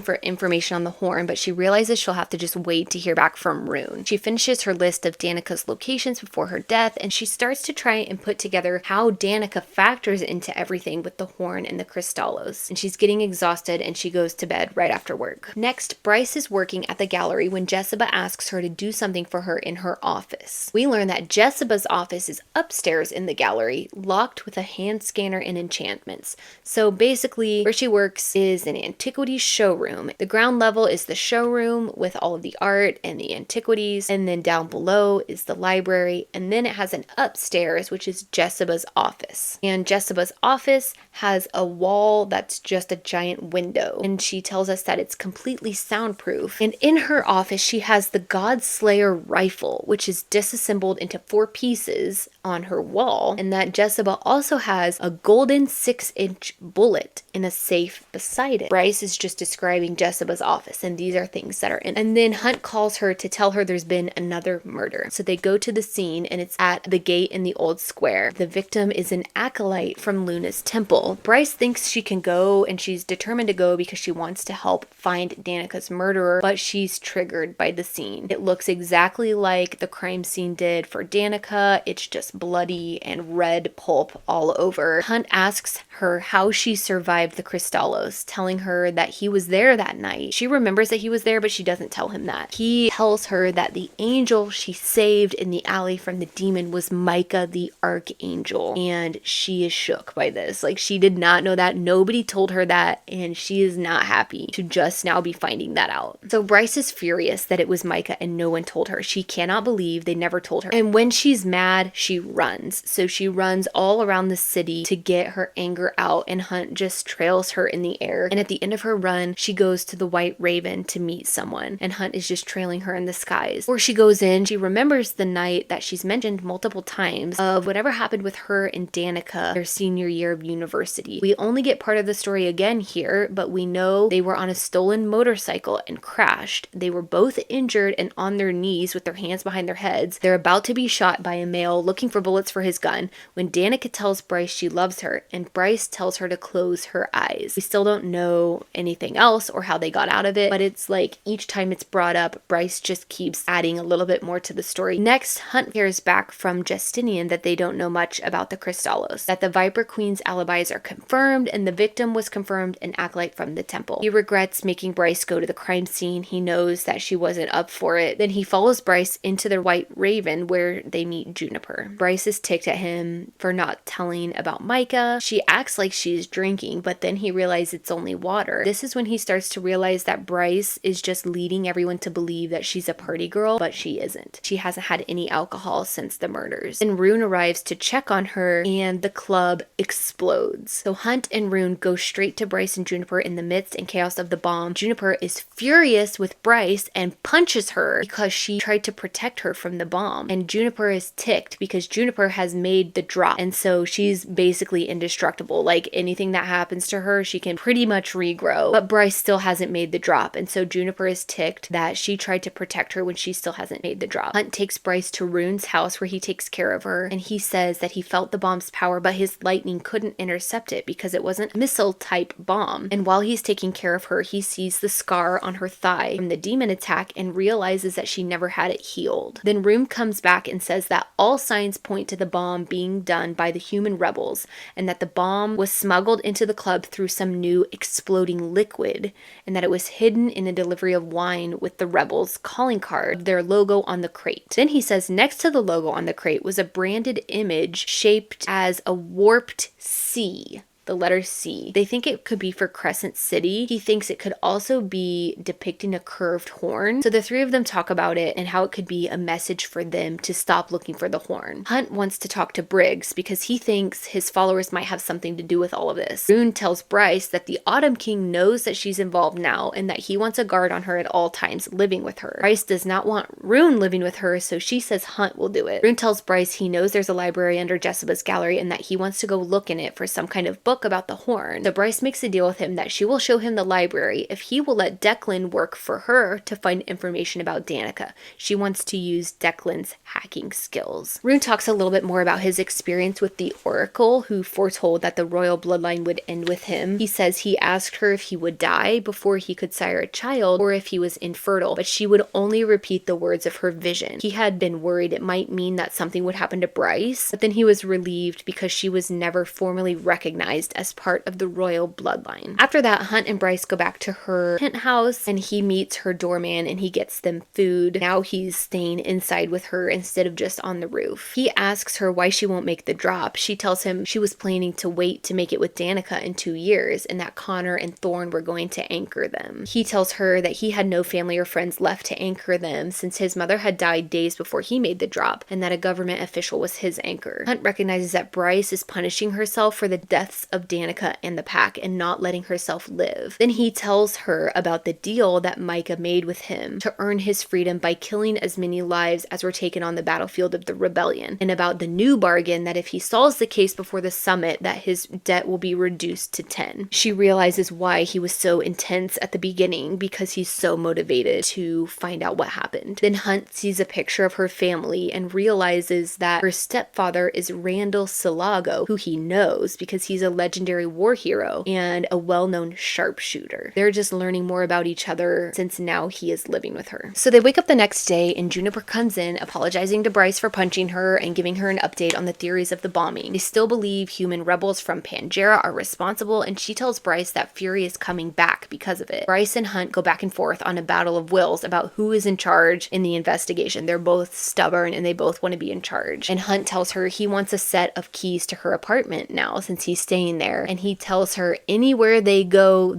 for information on the horn, but she realizes she'll have to just wait to hear back from Ruhn. She finishes her list of Danica's locations before her death, and she starts to try and put together how Danica factors into everything with the horn and the Crystallos. And she's getting exhausted, and she goes to bed right after work. Next, Bryce is working at the gallery when Jessica asks her to do something for her in her office. We learn that Jessica's office is upstairs in the gallery, locked with a hand scanner and enchantments. So basically, where she works is an antiquities showroom. The ground level is the showroom with all of the art and the antiquities, and then down below is the library, and then it has an upstairs, which is Jessica's office. And Jessica's office has a wall that's just a giant window, and she tells us that it's completely soundproof. And in her office, she has the Godslayer rifle, which is disassembled into 4 pieces on her wall, and that Jessica also has a golden 6-inch bullet in a safe beside it. Bryce is just describing Jessica's office, and these are things that are in. And then Hunt calls her to tell her there's been another murder. So they go to the scene, and it's at the gate in the old square. The victim is an acolyte from Luna's temple. Bryce thinks she can go, and she's determined to go because she wants to help find Danica's murderer, but she's triggered by the scene. It looks exactly like the crime scene did for Danica. It's just bloody and red pulp all over. Hunt asks her how she survived the Crystallos, telling her that he was there that night. She remembers that he was there, but she doesn't tell him that. He tells her that the angel she saved in the alley from the demon was Micah the Archangel, and she is shook by this. Like, she did not know that. Nobody told her that, and she is not happy to just now be finding that out. So Bryce is furious that it was Micah and no one told her. She cannot believe they never told her. And when she's mad, she runs. So she runs all around the city to get her anger out, and Hunt just trails her in the air. And at the end of her run, she goes to the White Raven to meet someone, and Hunt is just trailing her in the skies. Before she goes in, she remembers the night that she's mentioned multiple times of whatever happened with her and Danica their senior year of university. We only get part of the story again here, but we know they were on a stolen motorcycle and crashed. They were both injured and on their knees with their hands behind their heads. They're about to be shot by a male looking looking for bullets for his gun when Danica tells Bryce she loves her, and Bryce tells her to close her eyes. We still don't know anything else or how they got out of it, but it's like each time it's brought up, Bryce just keeps adding a little bit more to the story. Next, Hunt hears back from Justinian that they don't know much about the Crystallos, that the Viper Queen's alibis are confirmed and the victim was confirmed an acolyte from the temple. He regrets making Bryce go to the crime scene. He knows that she wasn't up for it. Then he follows Bryce into the White Raven where they meet Juniper. Bryce is ticked at him for not telling about Micah. She acts like she's drinking, but then he realizes it's only water. This is when he starts to realize that Bryce is just leading everyone to believe that she's a party girl, but she isn't. She hasn't had any alcohol since the murders. Then Ruhn arrives to check on her and the club explodes. So Hunt and Ruhn go straight to Bryce and Juniper in the midst and chaos of the bomb. Juniper is furious with Bryce and punches her because she tried to protect her from the bomb. And Juniper is ticked because Juniper has made the drop. And so she's basically indestructible. Like anything that happens to her, she can pretty much regrow. But Bryce still hasn't made the drop. And so Juniper is ticked that she tried to protect her when she still hasn't made the drop. Hunt takes Bryce to Ruhn's house where he takes care of her. And he says that he felt the bomb's power, but his lightning couldn't intercept it because it wasn't a missile type bomb. And while he's taking care of her, he sees the scar on her thigh from the demon attack and realizes that she never had it healed. Then Ruhn comes back and says that all signs point to the bomb being done by the human rebels and that the bomb was smuggled into the club through some new exploding liquid and that it was hidden in a delivery of wine with the rebels' calling card, their logo on the crate. Then he says next to the logo on the crate was a branded image shaped as a warped C. The letter C. They think it could be for Crescent City. He thinks it could also be depicting a curved horn. So the three of them talk about it and how it could be a message for them to stop looking for the horn. Hunt wants to talk to Briggs because he thinks his followers might have something to do with all of this. Ruhn tells Bryce that the Autumn King knows that she's involved now and that he wants a guard on her at all times living with her. Bryce does not want Ruhn living with her, so she says Hunt will do it. Ruhn tells Bryce he knows there's a library under Jessica's gallery and that he wants to go look in it for some kind of book about the horn. So Bryce makes a deal with him that she will show him the library if he will let Declan work for her to find information about Danica. She wants to use Declan's hacking skills. Ruhn talks a little bit more about his experience with the Oracle, who foretold that the royal bloodline would end with him. He says he asked her if he would die before he could sire a child or if he was infertile, but she would only repeat the words of her vision. He had been worried it might mean that something would happen to Bryce, but then he was relieved because she was never formally recognized as part of the royal bloodline. After that, Hunt and Bryce go back to her penthouse and he meets her doorman and he gets them food. Now he's staying inside with her instead of just on the roof. He asks her why she won't make the drop. She tells him she was planning to wait to make it with Danica in 2 years and that Connor and Thorne were going to anchor them. He tells her that he had no family or friends left to anchor them since his mother had died days before he made the drop and that a government official was his anchor. Hunt recognizes that Bryce is punishing herself for the deaths of Danica and the pack and not letting herself live. Then he tells her about the deal that Micah made with him to earn his freedom by killing as many lives as were taken on the battlefield of the rebellion, and about the new bargain that if he solves the case before the summit that his debt will be reduced to 10. She realizes why he was so intense at the beginning because he's so motivated to find out what happened. Then Hunt sees a picture of her family and realizes that her stepfather is Randall Silago, who he knows because he's a legendary war hero and a well-known sharpshooter. They're just learning more about each other since now he is living with her. So they wake up the next day and Juniper comes in apologizing to Bryce for punching her and giving her an update on the theories of the bombing. They still believe human rebels from Pangera are responsible and she tells Bryce that Fury is coming back because of it. Bryce and Hunt go back and forth on a battle of wills about who is in charge in the investigation. They're both stubborn and they both want to be in charge. And Hunt tells her he wants a set of keys to her apartment now since he's staying there. And he tells her anywhere they go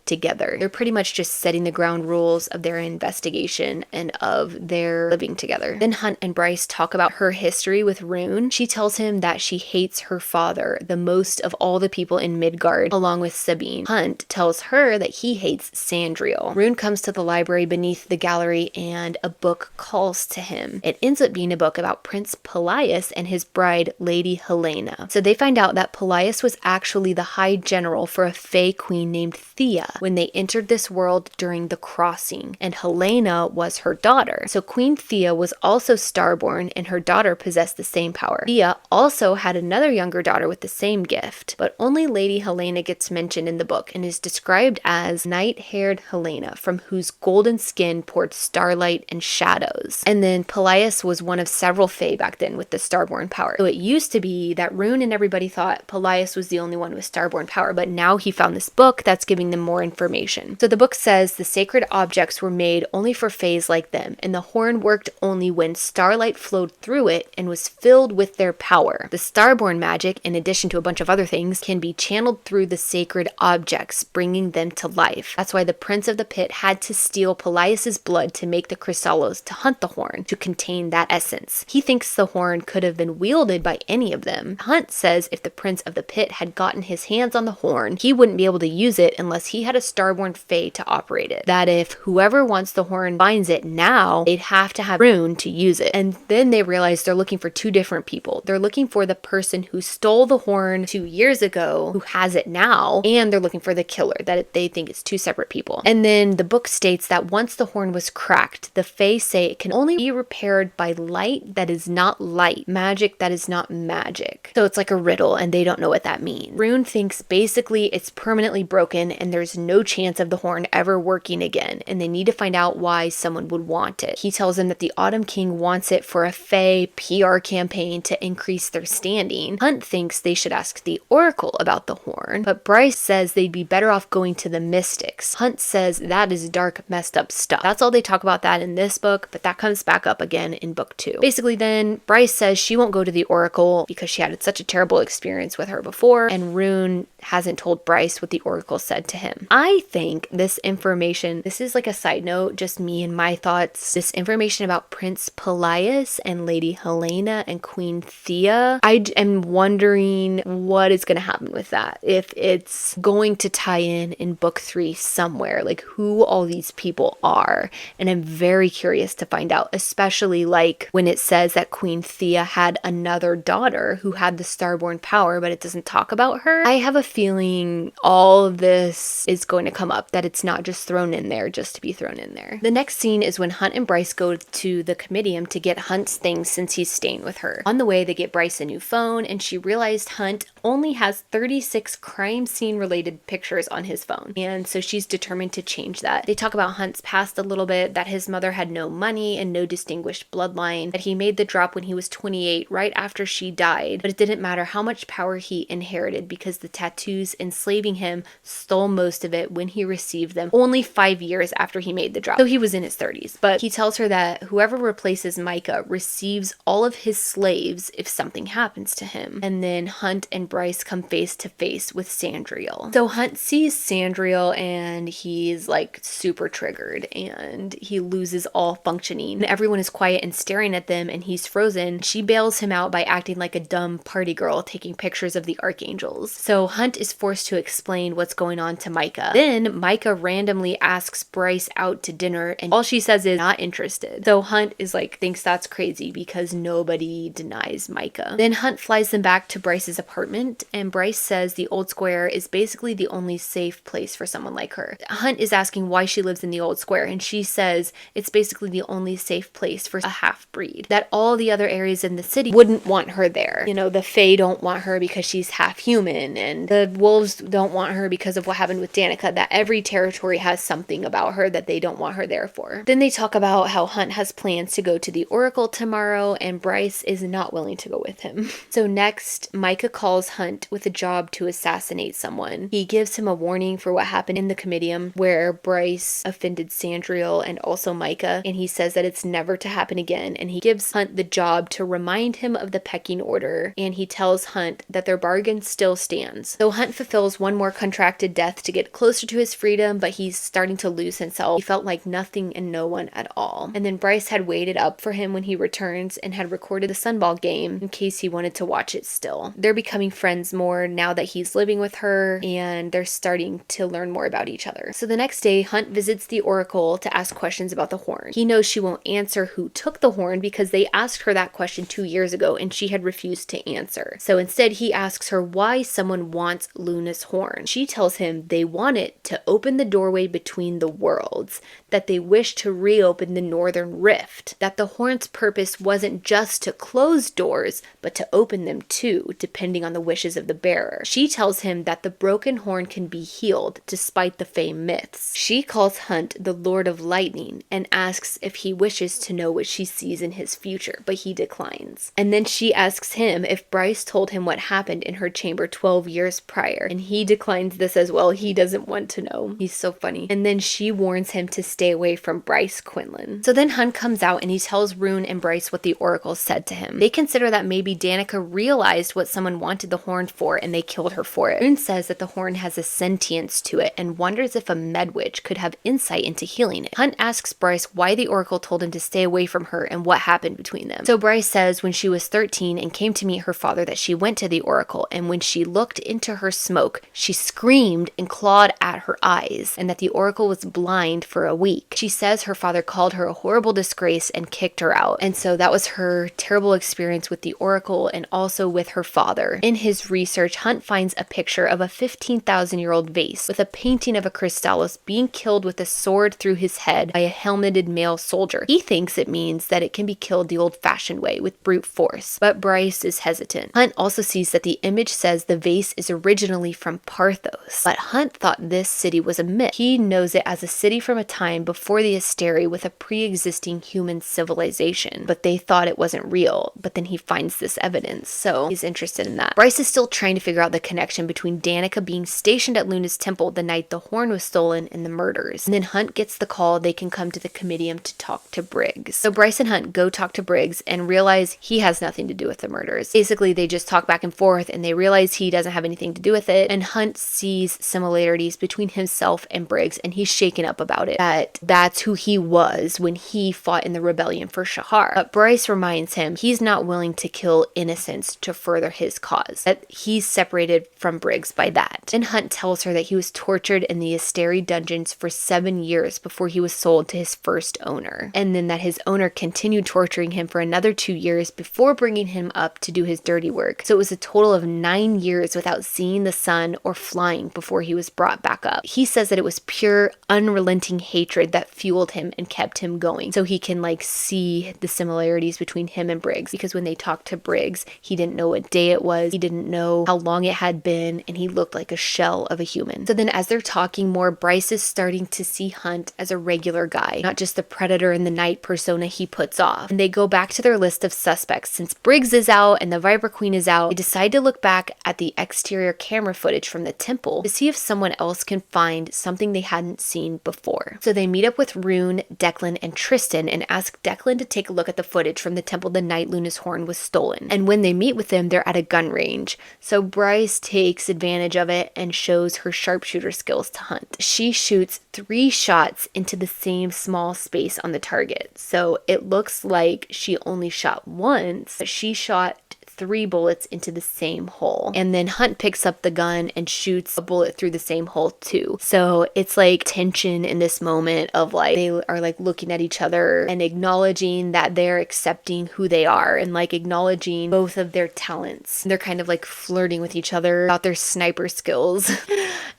together. They're pretty much just setting the ground rules of their investigation and of their living together. Then Hunt and Bryce talk about her history with Ruhn. She tells him that she hates her father the most of all the people in Midgard, along with Sabine. Hunt tells her that he hates Sandriel. Ruhn comes to the library beneath the gallery and a book calls to him. It ends up being a book about Prince Pelias and his bride, Lady Helena. So they find out that Pelias was actually the High General for a Fae queen named Thea when they entered this world during the crossing, and Helena was her daughter. So Queen Thea was also Starborn, and her daughter possessed the same power. Thea also had another younger daughter with the same gift, but only Lady Helena gets mentioned in the book and is described as night-haired Helena, from whose golden skin poured starlight and shadows. And then Pelaius was one of several Fae back then with the Starborn power. So it used to be that Ruhn and everybody thought Pelaius was the only one with Starborn power, but now he found this book that's giving them more information. So the book says the sacred objects were made only for Faes like them, and the horn worked only when starlight flowed through it and was filled with their power. The Starborn magic, in addition to a bunch of other things, can be channeled through the sacred objects, bringing them to life. That's why the Prince of the Pit had to steal Pelaius's blood to make the chrysalis to hunt the horn, to contain that essence. He thinks the horn could have been wielded by any of them. Hunt says if the Prince of the Pit had gotten his hands on the horn, he wouldn't be able to use it unless he had a Starborn Fae to operate it. That if whoever wants the horn finds it now, they'd have to have Ruhn to use it. And then they realize they're looking for two different people. They're looking for the person who stole the horn 2 years ago, who has it now, and they're looking for the killer, that they think it's two separate people. And then the book states that once the horn was cracked, the Fae say it can only be repaired by light that is not light, magic that is not magic. So it's like a riddle, and they don't know what that means. Ruhn thinks basically it's permanently broken and there's no chance of the horn ever working again, and they need to find out why someone would want it. He tells them that the Autumn King wants it for a Fae PR campaign to increase their standing. Hunt thinks they should ask the Oracle about the horn, but Bryce says they'd be better off going to the Mystics. Hunt says that is dark, messed up stuff. That's all they talk about that in this book, but that comes back up again in book 2. Basically then, Bryce says she won't go to the Oracle because she had such a terrible experience with her before, and Ruhn hasn't told Bryce what the Oracle said to him. I think this information, this is like a side note, just me and my thoughts, this information about Prince Pelaius and Lady Helena and Queen Thea, I am wondering what is going to happen with that. If it's going to tie in book 3 somewhere, like who all these people are. And I'm very curious to find out, especially like when it says that Queen Thea had another daughter who had the Starborn power, but it doesn't talk about her. I have a feeling all of this is going to come up, that it's not just thrown in there just to be thrown in there. The next scene is when Hunt and Bryce go to the Comitium to get Hunt's things since he's staying with her. On the way, they get Bryce a new phone, and she realized Hunt only has 36 crime scene related pictures on his phone, and so she's determined to change that. They talk about Hunt's past a little bit, that his mother had no money and no distinguished bloodline, that he made the drop when he was 28 right after she died, but it didn't matter how much power he inherited because the tattoos enslaving him stole most of it when he received them only 5 years after he made the drop. So he was in his 30s, but he tells her that whoever replaces Micah receives all of his slaves if something happens to him. And then Hunt and Bryce come face to face with Sandriel. So Hunt sees Sandriel and he's like super triggered and he loses all functioning. And everyone is quiet and staring at them and he's frozen. She bails him out by acting like a dumb party girl taking pictures of the archangels. So Hunt is forced to explain what's going on to Micah. Then Micah randomly asks Bryce out to dinner and all she says is not interested. So Hunt is like, thinks that's crazy because nobody denies Micah. Then Hunt flies them back to Bryce's apartment and Bryce says the old square is basically the only safe place for someone like her. Hunt is asking why she lives in the old square and she says it's basically the only safe place for a half-breed. That all the other areas in the city wouldn't want her there. You know, the Fae don't want her because she's half human and the wolves don't want her because of what happened with Danica, that every territory has something about her that they don't want her there for. Then they talk about how Hunt has plans to go to the Oracle tomorrow and Bryce is not willing to go with him. So next, Micah calls Hunt with a job to assassinate someone. He gives him a warning for what happened in the Comitium where Bryce offended Sandriel and also Micah, and he says that it's never to happen again, and he gives Hunt the job to remind him of the pecking order, and he tells Hunt that their bargain still stands. So Hunt fulfills one more contracted death to get closer to his freedom, but he's starting to lose himself. He felt like nothing and no one at all. And then Bryce had waited up for him when he returns and had recorded the Sunball game in case he wanted to watch it still. They're becoming friends more now that he's living with her, and they're starting to learn more about each other. So the next day, Hunt visits the Oracle to ask questions about the horn. He knows she won't answer who took the horn because they asked her that question 2 years ago and she had refused to answer. So instead he asks her why someone wants Luna's horn. She tells him they want it to open the doorway between the worlds, that they wish to reopen the northern rift, that the horn's purpose wasn't just to close doors, but to open them too, depending on the wishes of the bearer. She tells him that the broken horn can be healed, despite the Fae myths. She calls Hunt the Lord of Lightning and asks if he wishes to know what she sees in his future, but he declines. And then she asks him if Bryce told him what happened in her chamber 12 years prior, and he declines this as well. He doesn't want to know. He's so funny. And then she warns him to stay away from Bryce Quinlan. So then Hunt comes out and he tells Ruhn and Bryce what the Oracle said to him. They consider that maybe Danica realized what someone wanted the horn for and they killed her for it. Ruhn says that the horn has a sentience to it and wonders if a medwitch could have insight into healing it. Hunt asks Bryce why the Oracle told him to stay away from her and what happened between them. So Bryce says when she was 13 and came to meet her father that she went to the Oracle, and when she looked into her smoke, she screamed and clawed at her eyes, and that the Oracle was blind for a week. She says her father called her a horrible disgrace and kicked her out, and so that was her terrible experience with the Oracle and also with her father. In his research, Hunt finds a picture of a 15,000-year-old vase with a painting of a Crystallis being killed with a sword through his head by a helmeted male soldier. He thinks it means that it can be killed the old-fashioned way with brute force, but Bryce is hesitant. Hunt also sees that the image says the vase is originally from Parthos, but Hunt thought this city was a myth. He knows it as a city from a time before the Asteri with a pre-existing human civilization, but they thought it wasn't real, but then he finds this evidence, so he's interested in that. Bryce is still trying to figure out the connection between Danica being stationed at Luna's temple the night the horn was stolen and the murders, and then Hunt gets the call they can come to the Comitium to talk to Briggs. So Bryce and Hunt go talk to Briggs and realize he has nothing to do with the murders. Basically, they just talk back and forth and they realize he doesn't have anything to do with it, and Hunt sees similarities between himself and Briggs and he's shaken up about it, that's who he was when he fought in the rebellion for Shahar. But Bryce reminds him he's not willing to kill innocents to further his cause, that he's separated from Briggs by that. And Hunt tells her that he was tortured in the Asteri dungeons for 7 years before he was sold to his first owner, and then that his owner continued torturing him for another 2 years before bringing him up to do his dirty work. So it was a total of 9 years without seeing the sun or flying before he was brought back up. He says that it was pure, unrelenting hatred that fueled him and kept him going, so he can see the similarities between him and Briggs, because when they talked to Briggs, he didn't know what day it was, he didn't know how long it had been, and he looked like a shell of a human. So then as they're talking more, Bryce is starting to see Hunt as a regular guy, not just the predator in the night persona he puts off. And they go back to their list of suspects. Since Briggs is out and the Viper Queen is out, they decide to look back at the exterior camera footage from the temple to see if someone else can find something they hadn't seen before. So they meet up with Ruhn, Declan, and Tristan and ask Declan to take a look at the footage from the temple the night Luna's horn was stolen. And when they meet with them, they're at a gun range. So Bryce takes advantage of it and shows her sharpshooter skills to Hunt. She shoots 3 shots into the same small space on the target. So it looks like she only shot once, but she shot 3 bullets into the same hole. And then Hunt picks up the gun and shoots a bullet through the same hole too. So it's tension in this moment of they are looking at each other and acknowledging that they're accepting who they are and acknowledging both of their talents. They're kind of flirting with each other about their sniper skills.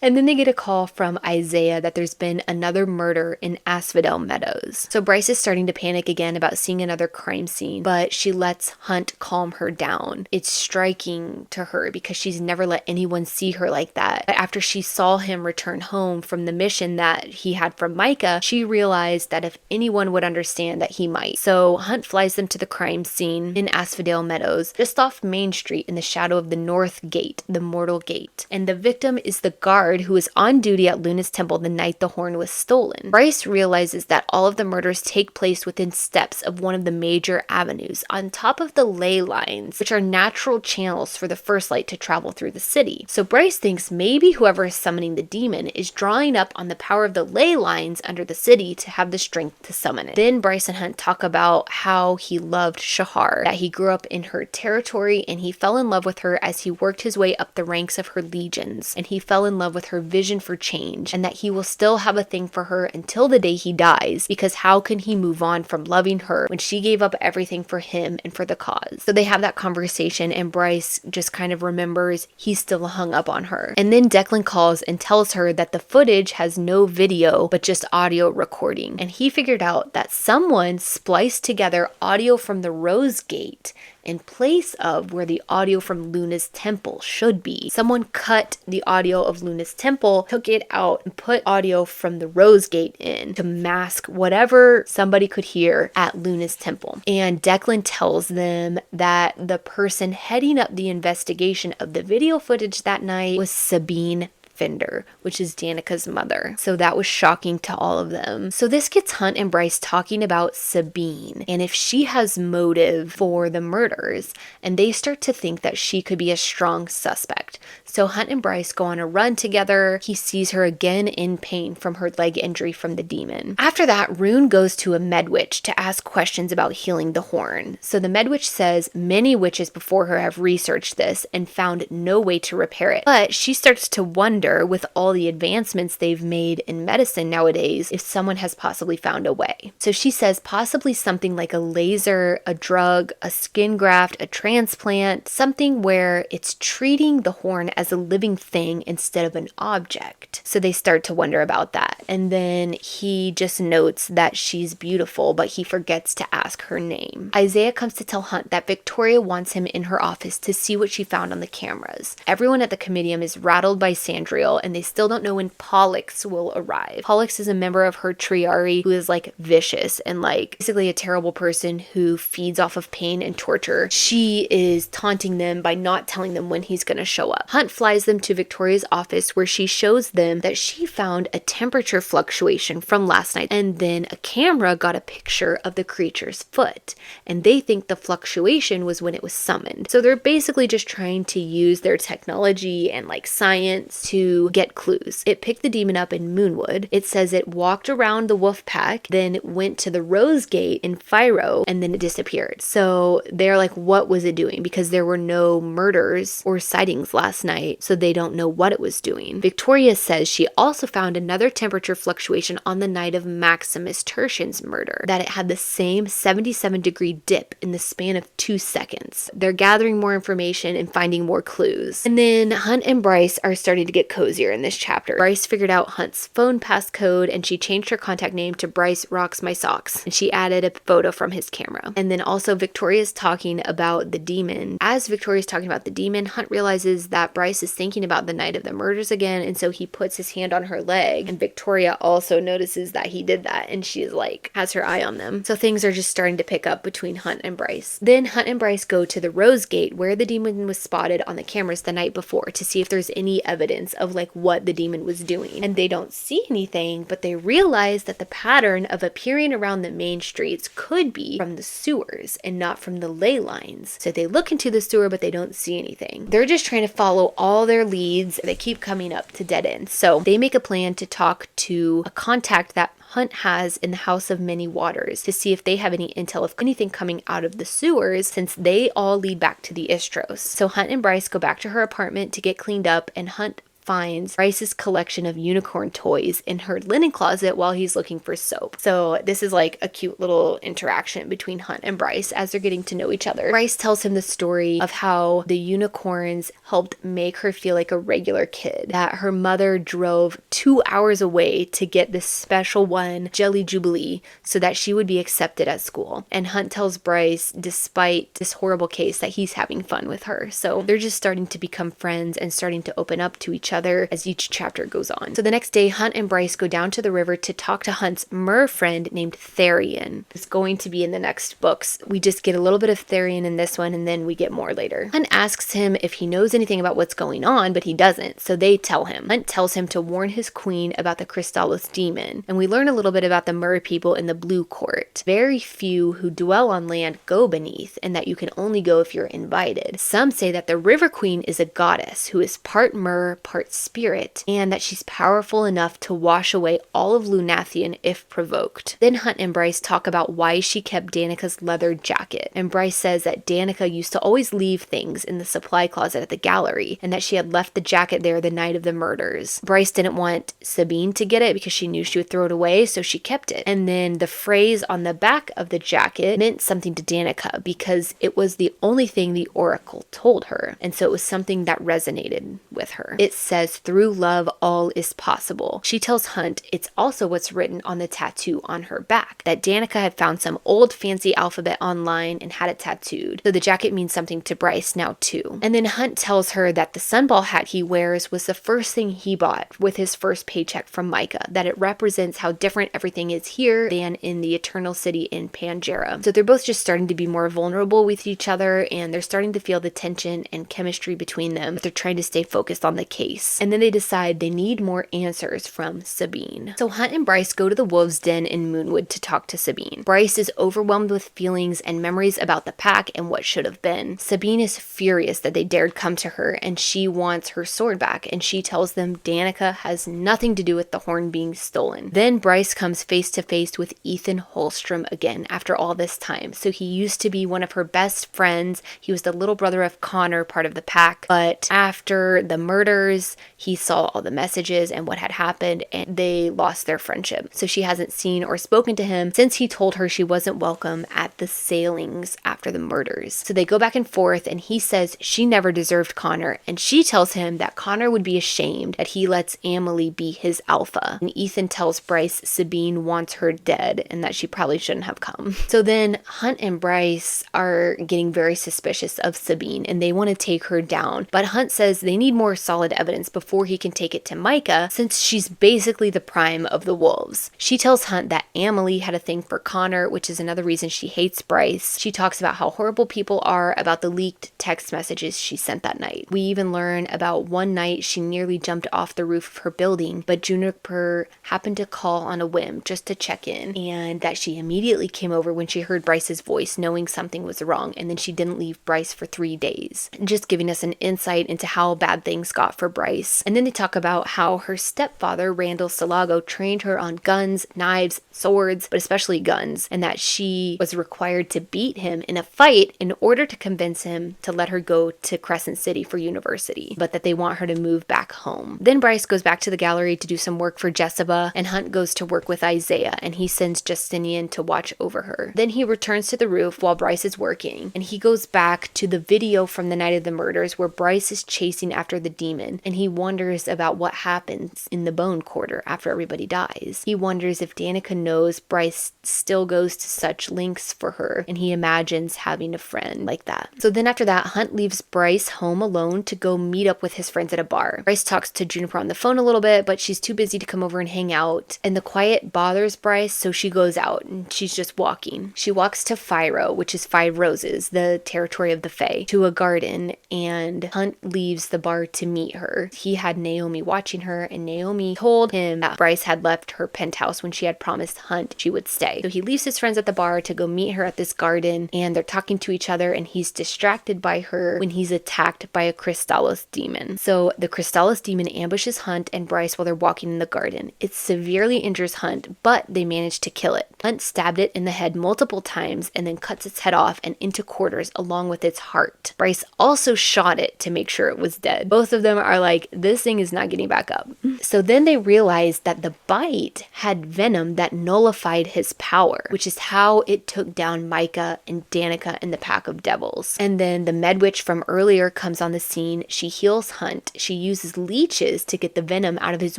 And then they get a call from Isaiah that there's been another murder in Asphodel Meadows. So Bryce is starting to panic again about seeing another crime scene, but she lets Hunt calm her down. It's striking to her because she's never let anyone see her like that. But after she saw him return home from the mission that he had from Micah, she realized that if anyone would understand, that he might. So Hunt flies them to the crime scene in Asphodel Meadows, just off Main Street in the shadow of the North Gate, the Mortal Gate. And the victim is the guard who was on duty at Luna's temple the night the horn was stolen. Bryce realizes that all of the murders take place within steps of one of the major avenues, on top of the ley lines, which are natural channels for the First Light to travel through the city. So Bryce thinks maybe whoever is summoning the demon is drawing up on the power of the ley lines under the city to have the strength to summon it. Then Bryce and Hunt talk about how he loved Shahar, that he grew up in her territory and he fell in love with her as he worked his way up the ranks of her legions, and he fell in love with her vision for change, and that he will still have a thing for her until the day he dies, because how can he move on from loving her when she gave up everything for him and for the cause? So they have that conversation conversation, and Bryce just kind of remembers he's still hung up on her. And then Declan calls and tells her that the footage has no video, but just audio recording. And he figured out that someone spliced together audio from the Rose Gate in place of where the audio from Luna's temple should be. Someone cut the audio of Luna's temple, took it out, and put audio from the Rose Gate in to mask whatever somebody could hear at Luna's temple. And Declan tells them that the person heading up the investigation of the video footage that night was Sabine Fender, which is Danica's mother. So that was shocking to all of them. So this gets Hunt and Bryce talking about Sabine and if she has motive for the murders, and they start to think that she could be a strong suspect. So Hunt and Bryce go on a run together. He sees her again in pain from her leg injury from the demon. After that, Ruhn goes to a medwitch to ask questions about healing the horn. So the medwitch says many witches before her have researched this and found no way to repair it. But she starts to wonder, with all the advancements they've made in medicine nowadays, if someone has possibly found a way. So she says possibly something like a laser, a drug, a skin graft, a transplant, something where it's treating the horn as a living thing instead of an object. So they start to wonder about that. And then he just notes that she's beautiful, but he forgets to ask her name. Isaiah comes to tell Hunt that Victoria wants him in her office to see what she found on the cameras. Everyone at the comitium is rattled by Sandriel, and they still don't know when Pollux will arrive. Pollux is a member of her triary who is like vicious and like basically a terrible person who feeds off of pain and torture. She is taunting them by not telling them when he's going to show up. Hunt flies them to Victoria's office where she shows them that she found a temperature fluctuation from last night, and then a camera got a picture of the creature's foot, and they think the fluctuation was when it was summoned. So they're basically just trying to use their technology and like science to get clues. It picked the demon up in Moonwood. It says it walked around the wolf pack, then it went to the Rose Gate in Fyro, and then it disappeared. So they're like, what was it doing? Because there were no murders or sightings last night, so they don't know what it was doing. Victoria says she also found another temperature fluctuation on the night of Maximus Tertian's murder, that it had the same 77-degree dip in the span of 2 seconds. They're gathering more information and finding more clues. And then Hunt and Bryce are starting to get cozier in this chapter. Bryce figured out Hunt's phone passcode, and she changed her contact name to Bryce Rocks My Socks, and she added a photo from his camera. And then also Victoria's talking about the demon. As Victoria's talking about the demon, Hunt realizes that Bryce is thinking about the night of the murders again, and so he puts his hand on her leg, and Victoria also notices that he did that, and she's like, has her eye on them. So things are just starting to pick up between Hunt and Bryce. Then Hunt and Bryce go to the Rose Gate where the demon was spotted on the cameras the night before to see if there's any evidence of like what the demon was doing. And they don't see anything, but they realize that the pattern of appearing around the main streets could be from the sewers and not from the ley lines. So they look into the sewer, but they don't see anything. They're just trying to follow all their leads. They keep coming up to dead ends. So they make a plan to talk to a contact that Hunt has in the House of Many Waters to see if they have any intel of anything coming out of the sewers, since they all lead back to the Istros. So Hunt and Bryce go back to her apartment to get cleaned up, and Hunt finds Bryce's collection of unicorn toys in her linen closet while he's looking for soap. So this is like a cute little interaction between Hunt and Bryce as they're getting to know each other. Bryce tells him the story of how the unicorns helped make her feel like a regular kid, that her mother drove 2 hours away to get this special one, Jelly Jubilee, so that she would be accepted at school. And Hunt tells Bryce, despite this horrible case, that he's having fun with her. So they're just starting to become friends and starting to open up to each other as each chapter goes on. So the next day, Hunt and Bryce go down to the river to talk to Hunt's mer friend named Therian. It's going to be in the next books. We just get a little bit of Therian in this one, and then we get more later. Hunt asks him if he knows anything about what's going on, but he doesn't, so they tell him. Hunt tells him to warn his queen about the Crystallis demon, and we learn a little bit about the mer people in the Blue Court. Very few who dwell on land go beneath, and that you can only go if you're invited. Some say that the River Queen is a goddess who is part mer, part spirit, and that she's powerful enough to wash away all of Lunathian if provoked. Then Hunt and Bryce talk about why she kept Danica's leather jacket, and Bryce says that Danica used to always leave things in the supply closet at the gallery, and that she had left the jacket there the night of the murders. Bryce didn't want Sabine to get it because she knew she would throw it away, so she kept it. And then the phrase on the back of the jacket meant something to Danica because it was the only thing the Oracle told her, and so it was something that resonated with her. It says, "Through love, all is possible." She tells Hunt it's also what's written on the tattoo on her back, that Danica had found some old fancy alphabet online and had it tattooed. So the jacket means something to Bryce now too. And then Hunt tells her that the sunball hat he wears was the first thing he bought with his first paycheck from Micah, that it represents how different everything is here than in the Eternal City in Pangera. So they're both just starting to be more vulnerable with each other, and they're starting to feel the tension and chemistry between them, but they're trying to stay focused on the case. And then they decide they need more answers from Sabine. So Hunt and Bryce go to the Wolves' Den in Moonwood to talk to Sabine. Bryce is overwhelmed with feelings and memories about the pack and what should have been. Sabine is furious that they dared come to her, and she wants her sword back, and she tells them Danica has nothing to do with the horn being stolen. Then Bryce comes face to face with Ethan Holstrom again after all this time. So he used to be one of her best friends. He was the little brother of Connor, part of the pack, but after the murders, he saw all the messages and what had happened, and they lost their friendship. So she hasn't seen or spoken to him since he told her she wasn't welcome at the sailings after the murders. So they go back and forth, and he says she never deserved Connor, and she tells him that Connor would be ashamed that he lets Amelie be his alpha. And Ethan tells Bryce Sabine wants her dead and that she probably shouldn't have come. So then Hunt and Bryce are getting very suspicious of Sabine, and they want to take her down. But Hunt says they need more solid evidence before he can take it to Micah, since she's basically the prime of the wolves. She tells Hunt that Amelie had a thing for Connor, which is another reason she hates Bryce. She talks about how horrible people are, about the leaked text messages she sent that night. We even learn about one night she nearly jumped off the roof of her building, but Juniper happened to call on a whim just to check in, and that she immediately came over when she heard Bryce's voice, knowing something was wrong, and then she didn't leave Bryce for 3 days. Just giving us an insight into how bad things got for Bryce. And then they talk about how her stepfather, Randall Salago, trained her on guns, knives, swords, but especially guns, and that she was required to beat him in a fight in order to convince him to let her go to Crescent City for university, but that they want her to move back home. Then Bryce goes back to the gallery to do some work for Jessica, and Hunt goes to work with Isaiah, and he sends Justinian to watch over her. Then he returns to the roof while Bryce is working, and he goes back to the video from the night of the murders where Bryce is chasing after the demon, and he wonders about what happens in the bone quarter after everybody dies. He wonders if Danica knows Bryce still goes to such lengths for her, and he imagines having a friend like that. So then after that, Hunt leaves Bryce home alone to go meet up with his friends at a bar. Bryce talks to Juniper on the phone a little bit, but she's too busy to come over and hang out, and the quiet bothers Bryce, so she goes out and she's just walking. She walks to Fyro, which is 5 Roses, the territory of the Fae, to a garden, and Hunt leaves the bar to meet her. He had Naomi watching her, and Naomi told him that Bryce had left her penthouse when she had promised Hunt she would stay. So he leaves his friends at the bar to go meet her at this garden, and they're talking to each other, and he's distracted by her when he's attacked by a Crystallis demon. So the Crystallis demon ambushes Hunt and Bryce while they're walking in the garden. It severely injures Hunt, but they manage to kill it. Hunt stabbed it in the head multiple times and then cuts its head off and into quarters along with its heart. Bryce also shot it to make sure it was dead. Both of them are like, this thing is not getting back up. So then they realized that the bite had venom that nullified his power, which is how it took down Micah and Danica and the pack of devils. And then the med witch from earlier comes on the scene. She heals Hunt. She uses leeches to get the venom out of his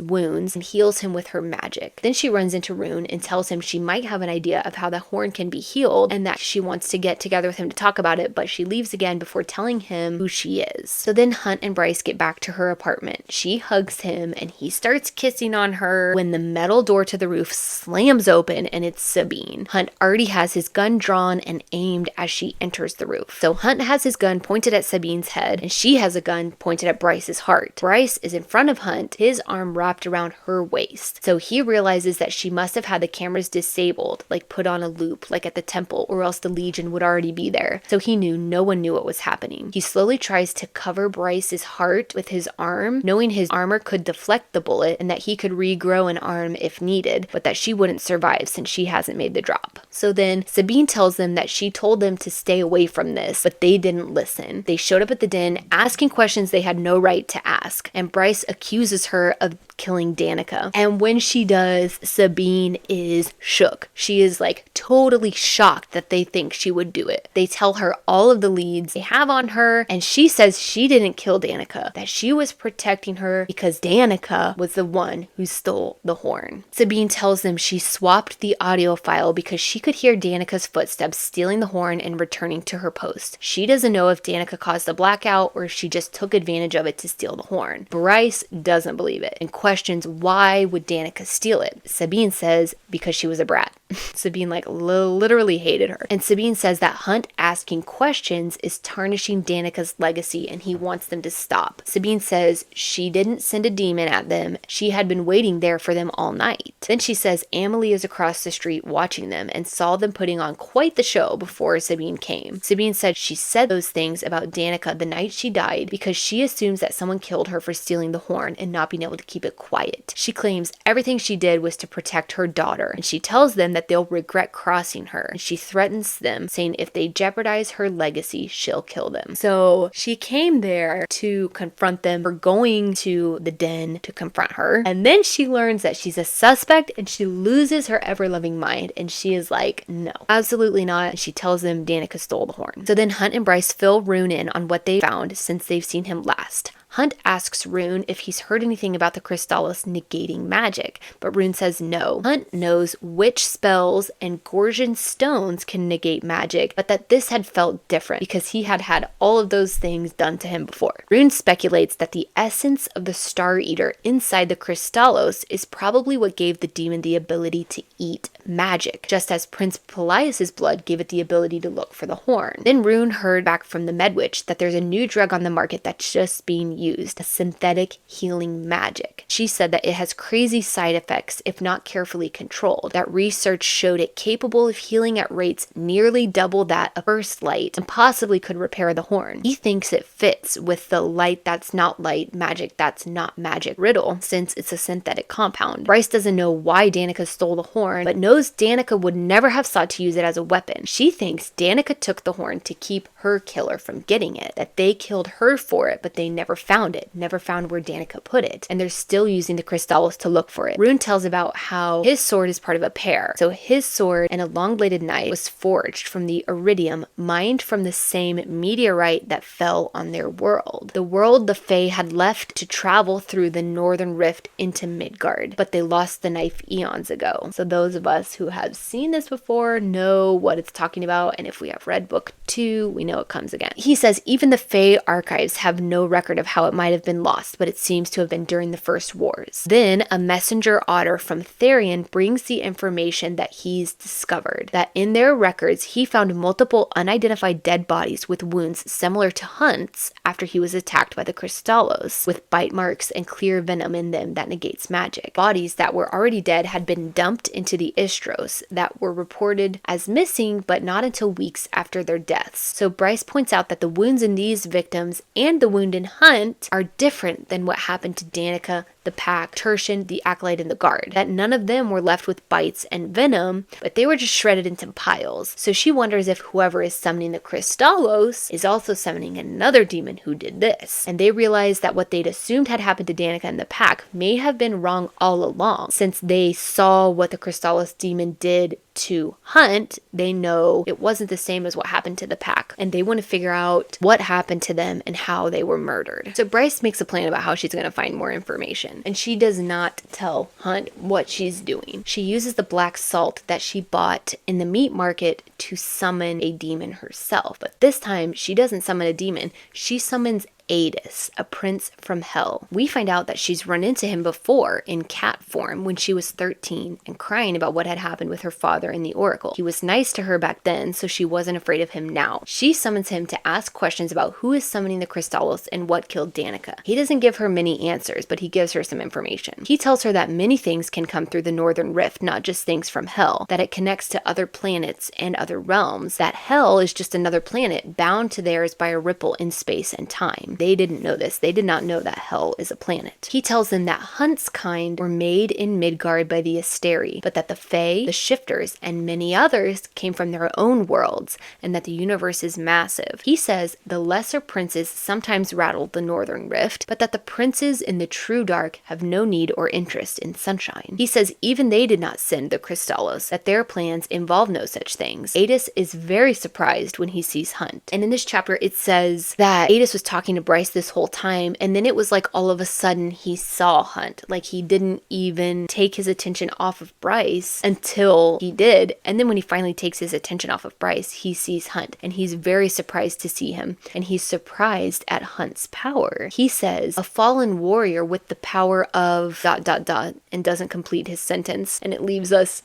wounds and heals him with her magic. Then she runs into Ruhn and tells him she might have an idea of how the horn can be healed and that she wants to get together with him to talk about it, but she leaves again before telling him who she is. So then Hunt and Bryce get back to her apartment. She hugs him and he starts kissing on her when the metal door to the roof slams open and it's Sabine. Hunt already has his gun drawn and aimed as she enters the roof. So Hunt has his gun pointed at Sabine's head and she has a gun pointed at Bryce's heart. Bryce is in front of Hunt, his arm wrapped around her waist. So he realizes that she must have had the cameras disabled, like put on a loop, like at the temple, or else the Legion would already be there. So he knew no one knew what was happening. He slowly tries to cover Bryce's heart with his arm, knowing his armor could deflect the bullet and that he could regrow an arm if needed, but that she wouldn't survive since she hasn't made the drop. So then Sabine tells them that she told them to stay away from this, but they didn't listen. They showed up at the den asking questions they had no right to ask, and Bryce accuses her of killing Danica. And when she does, Sabine is shook. She is like totally shocked that they think she would do it. They tell her all of the leads they have on her, and she says she didn't kill Danica, that she was protecting her because Danica was the one who stole the horn. Sabine tells them she swapped the audio file because she could hear Danica's footsteps stealing the horn and returning to her post. She doesn't know if Danica caused the blackout or if she just took advantage of it to steal the horn. Bryce doesn't believe it and questions why would Danica steal it. Sabine says because she was a brat. Sabine literally hated her. And Sabine says that Hunt asking questions is tarnishing Danica's legacy and he wants them to stop. Sabine says she didn't send a demon at them. She had been waiting there for them all night. Then she says Amelie is across the street watching them and saw them putting on quite the show before Sabine came. Sabine said she said those things about Danica the night she died because she assumes that someone killed her for stealing the horn and not being able to keep it quiet. She claims everything she did was to protect her daughter, and she tells them that they'll regret crossing her. And she threatens them, saying if they jeopardize her legacy, she'll kill them. So she came there to confront them for going to the den to confront her. And then she learns that she's a suspect and she loses her ever-loving mind. And she is like, no, absolutely not. And she tells them Danica stole the horn. So then Hunt and Bryce fill Ruhn in on what they found since they've seen him last. Hunt asks Ruhn if he's heard anything about the Crystallis negating magic, but Ruhn says no. Hunt knows which spells and Gorgon stones can negate magic, but that this had felt different because he had had all of those things done to him before. Ruhn speculates that the essence of the Star Eater inside the Crystallos is probably what gave the demon the ability to eat magic, just as Prince Pelias's blood gave it the ability to look for the horn. Then Ruhn heard back from the Medwitch that there's a new drug on the market that's just being used, a synthetic healing magic. She said that it has crazy side effects if not carefully controlled, that research showed it capable of healing at rates nearly double that of first light and possibly could repair the horn. He thinks it fits with the light that's not light, magic that's not magic riddle, since it's a synthetic compound. Bryce doesn't know why Danica stole the horn, but knows Danica would never have sought to use it as a weapon. She thinks Danica took the horn to keep her killer from getting it, that they killed her for it, but they never found it, never found where Danica put it, and they're still using the Crystallis to look for it. Ruhn tells about how his sword is part of a pair. So his sword and a long-bladed knife was forged from the iridium mined from the same meteorite that fell on their world. The world the Fae had left to travel through the northern rift into Midgard, but they lost the knife eons ago. So those of us who have seen this before know what it's talking about, and if we have read book 2, we know it comes again. He says even the Fae archives have no record of how it might have been lost, but it seems to have been during the first wars. Then a messenger otter from Therion brings the information that he's discovered, that in their records he found multiple unidentified dead bodies with wounds similar to Hunt's after he was attacked by the Crystallos, with bite marks and clear venom in them that negates magic. Bodies that were already dead had been dumped into the Istros that were reported as missing, but not until weeks after their deaths. So Bryce points out that the wounds in these victims and the wound in Hunt are different than what happened to Danica, the Pack, Tertian, the Acolyte, and the Guard. That none of them were left with bites and venom, but they were just shredded into piles. So she wonders if whoever is summoning the Crystallos is also summoning another demon who did this. And they realize that what they'd assumed had happened to Danica and the Pack may have been wrong all along. Since they saw what the Crystallos demon did to Hunt, they know it wasn't the same as what happened to the Pack, and they want to figure out what happened to them and how they were murdered. So Bryce makes a plan about how she's going to find more information, and she does not tell Hunt what she's doing. She uses the black salt that she bought in the meat market to summon a demon herself, but this time she doesn't summon a demon, she summons Adis, a prince from hell. We find out that she's run into him before in cat form when she was 13 and crying about what had happened with her father in the oracle. He was nice to her back then, so she wasn't afraid of him now. She summons him to ask questions about who is summoning the Crystallos and what killed Danica. He doesn't give her many answers, but he gives her some information. He tells her that many things can come through the Northern Rift, not just things from hell, that it connects to other planets and other realms, that hell is just another planet bound to theirs by a ripple in space and time. They didn't know this. They did not know that hell is a planet. He tells them that Hunt's kind were made in Midgard by the Asteri, but that the Fae, the Shifters, and many others came from their own worlds, and that the universe is massive. He says the lesser princes sometimes rattled the Northern Rift, but that the princes in the true dark have no need or interest in sunshine. He says even they did not send the Crystallos, that their plans involve no such things. Adis is very surprised when he sees Hunt. And in this chapter it says that Adis was talking to Bryce this whole time, and then it was like all of a sudden he saw Hunt. Like he didn't even take his attention off of Bryce until he did. And then when he finally takes his attention off of Bryce, he sees Hunt, and he's very surprised to see him. And he's surprised at Hunt's power. He says, a fallen warrior with the power of ... and doesn't complete his sentence. And it leaves us.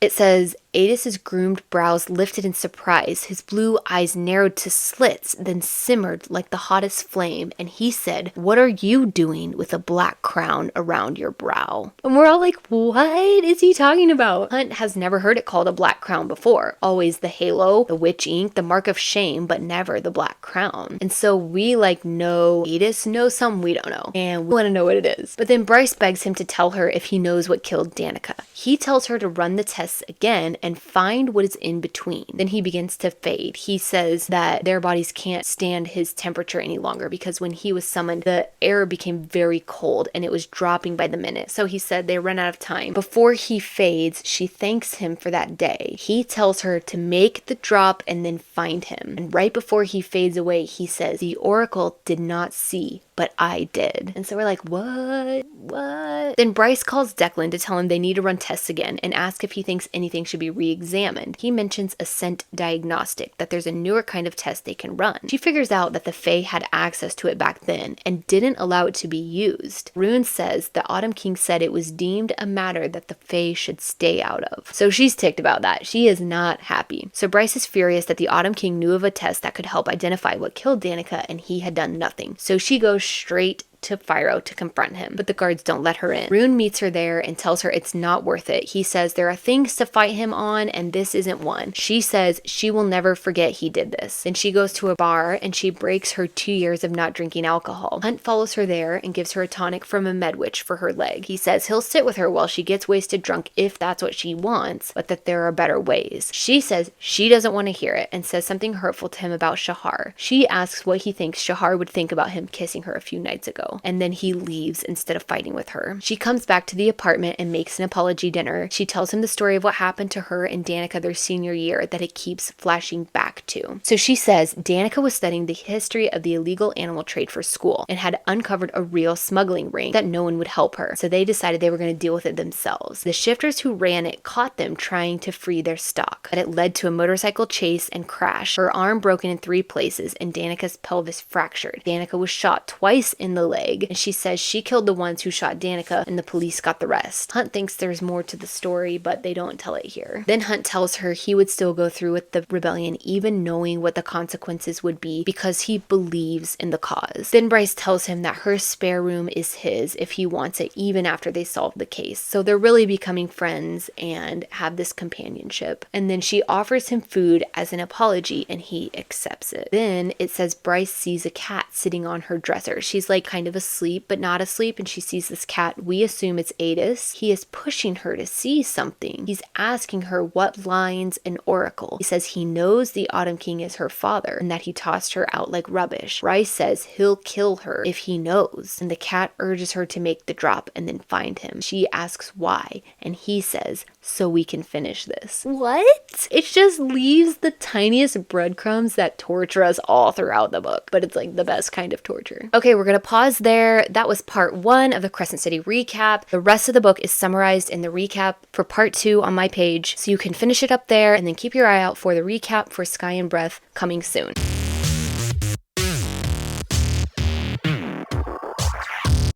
It says, Adis's groomed brows lifted in surprise, his blue eyes narrowed to slits, then simmered like the hottest flame, and he said, what are you doing with a black crown around your brow? And we're all like, what is he talking about? Hunt has never heard it called a black crown before. Always the halo, the witch ink, the mark of shame, but never the black crown. And so we know Adis knows something we don't know, and we want to know what it is. But then Bryce begs him to tell her if he knows what killed Danica. He tells her to run the tests again and find what is in between. Then he begins to fade. He says that their bodies can't stand his temperature any longer because when he was summoned, the air became very cold and it was dropping by the minute. So he said they run out of time. Before he fades, she thanks him for that day. He tells her to make the drop and then find him. And right before he fades away, he says, the oracle did not see, but I did. And so we're like, what? Then Bryce calls Declan to tell him they need to run tests again and ask if he thinks anything should be re-examined. He mentions a scent diagnostic, that there's a newer kind of test they can run. She figures out that the Fae had access to it back then and didn't allow it to be used. Ruhn says the Autumn King said it was deemed a matter that the Fae should stay out of. So she's ticked about that. She is not happy. So Bryce is furious that the Autumn King knew of a test that could help identify what killed Danica and he had done nothing. So she goes straight to Phiro to confront him, but the guards don't let her in. Ruhn meets her there and tells her it's not worth it. He says there are things to fight him on and this isn't one. She says she will never forget he did this. Then she goes to a bar and she breaks her 2 years of not drinking alcohol. Hunt follows her there and gives her a tonic from a medwitch for her leg. He says he'll sit with her while she gets wasted drunk if that's what she wants, but that there are better ways. She says she doesn't want to hear it and says something hurtful to him about Shahar. She asks what he thinks Shahar would think about him kissing her a few nights ago. And then he leaves instead of fighting with her. She comes back to the apartment and makes an apology dinner. She tells him the story of what happened to her and Danica their senior year that it keeps flashing back to. So she says Danica was studying the history of the illegal animal trade for school and had uncovered a real smuggling ring that no one would help her. So they decided they were going to deal with it themselves. The shifters who ran it caught them trying to free their stock, but it led to a motorcycle chase and crash. Her arm broken in 3 places and Danica's pelvis fractured. Danica was shot twice in the leg, and she says she killed the ones who shot Danica and the police got the rest. Hunt thinks there's more to the story, but they don't tell it here. Then Hunt tells her he would still go through with the rebellion even knowing what the consequences would be because he believes in the cause. Then Bryce tells him that her spare room is his if he wants it even after they solve the case. So they're really becoming friends and have this companionship. And then she offers him food as an apology and he accepts it. Then it says Bryce sees a cat sitting on her dresser. She's like kind of asleep but not asleep, and she sees this cat. We assume it's Adis. He is pushing her to see something. He's asking her what lines an oracle. He says he knows the Autumn King is her father and that he tossed her out like rubbish. Bryce says he'll kill her if he knows, and the cat urges her to make the drop and then find him. She asks why, and he says so we can finish this. What? It just leaves the tiniest breadcrumbs that torture us all throughout the book, but it's like the best kind of torture. Okay, we're gonna pause there. That was part 1 of the Crescent City recap. The rest of the book is summarized in the recap for part 2 on my page, so you can finish it up there and then keep your eye out for the recap for Sky and Breath coming soon.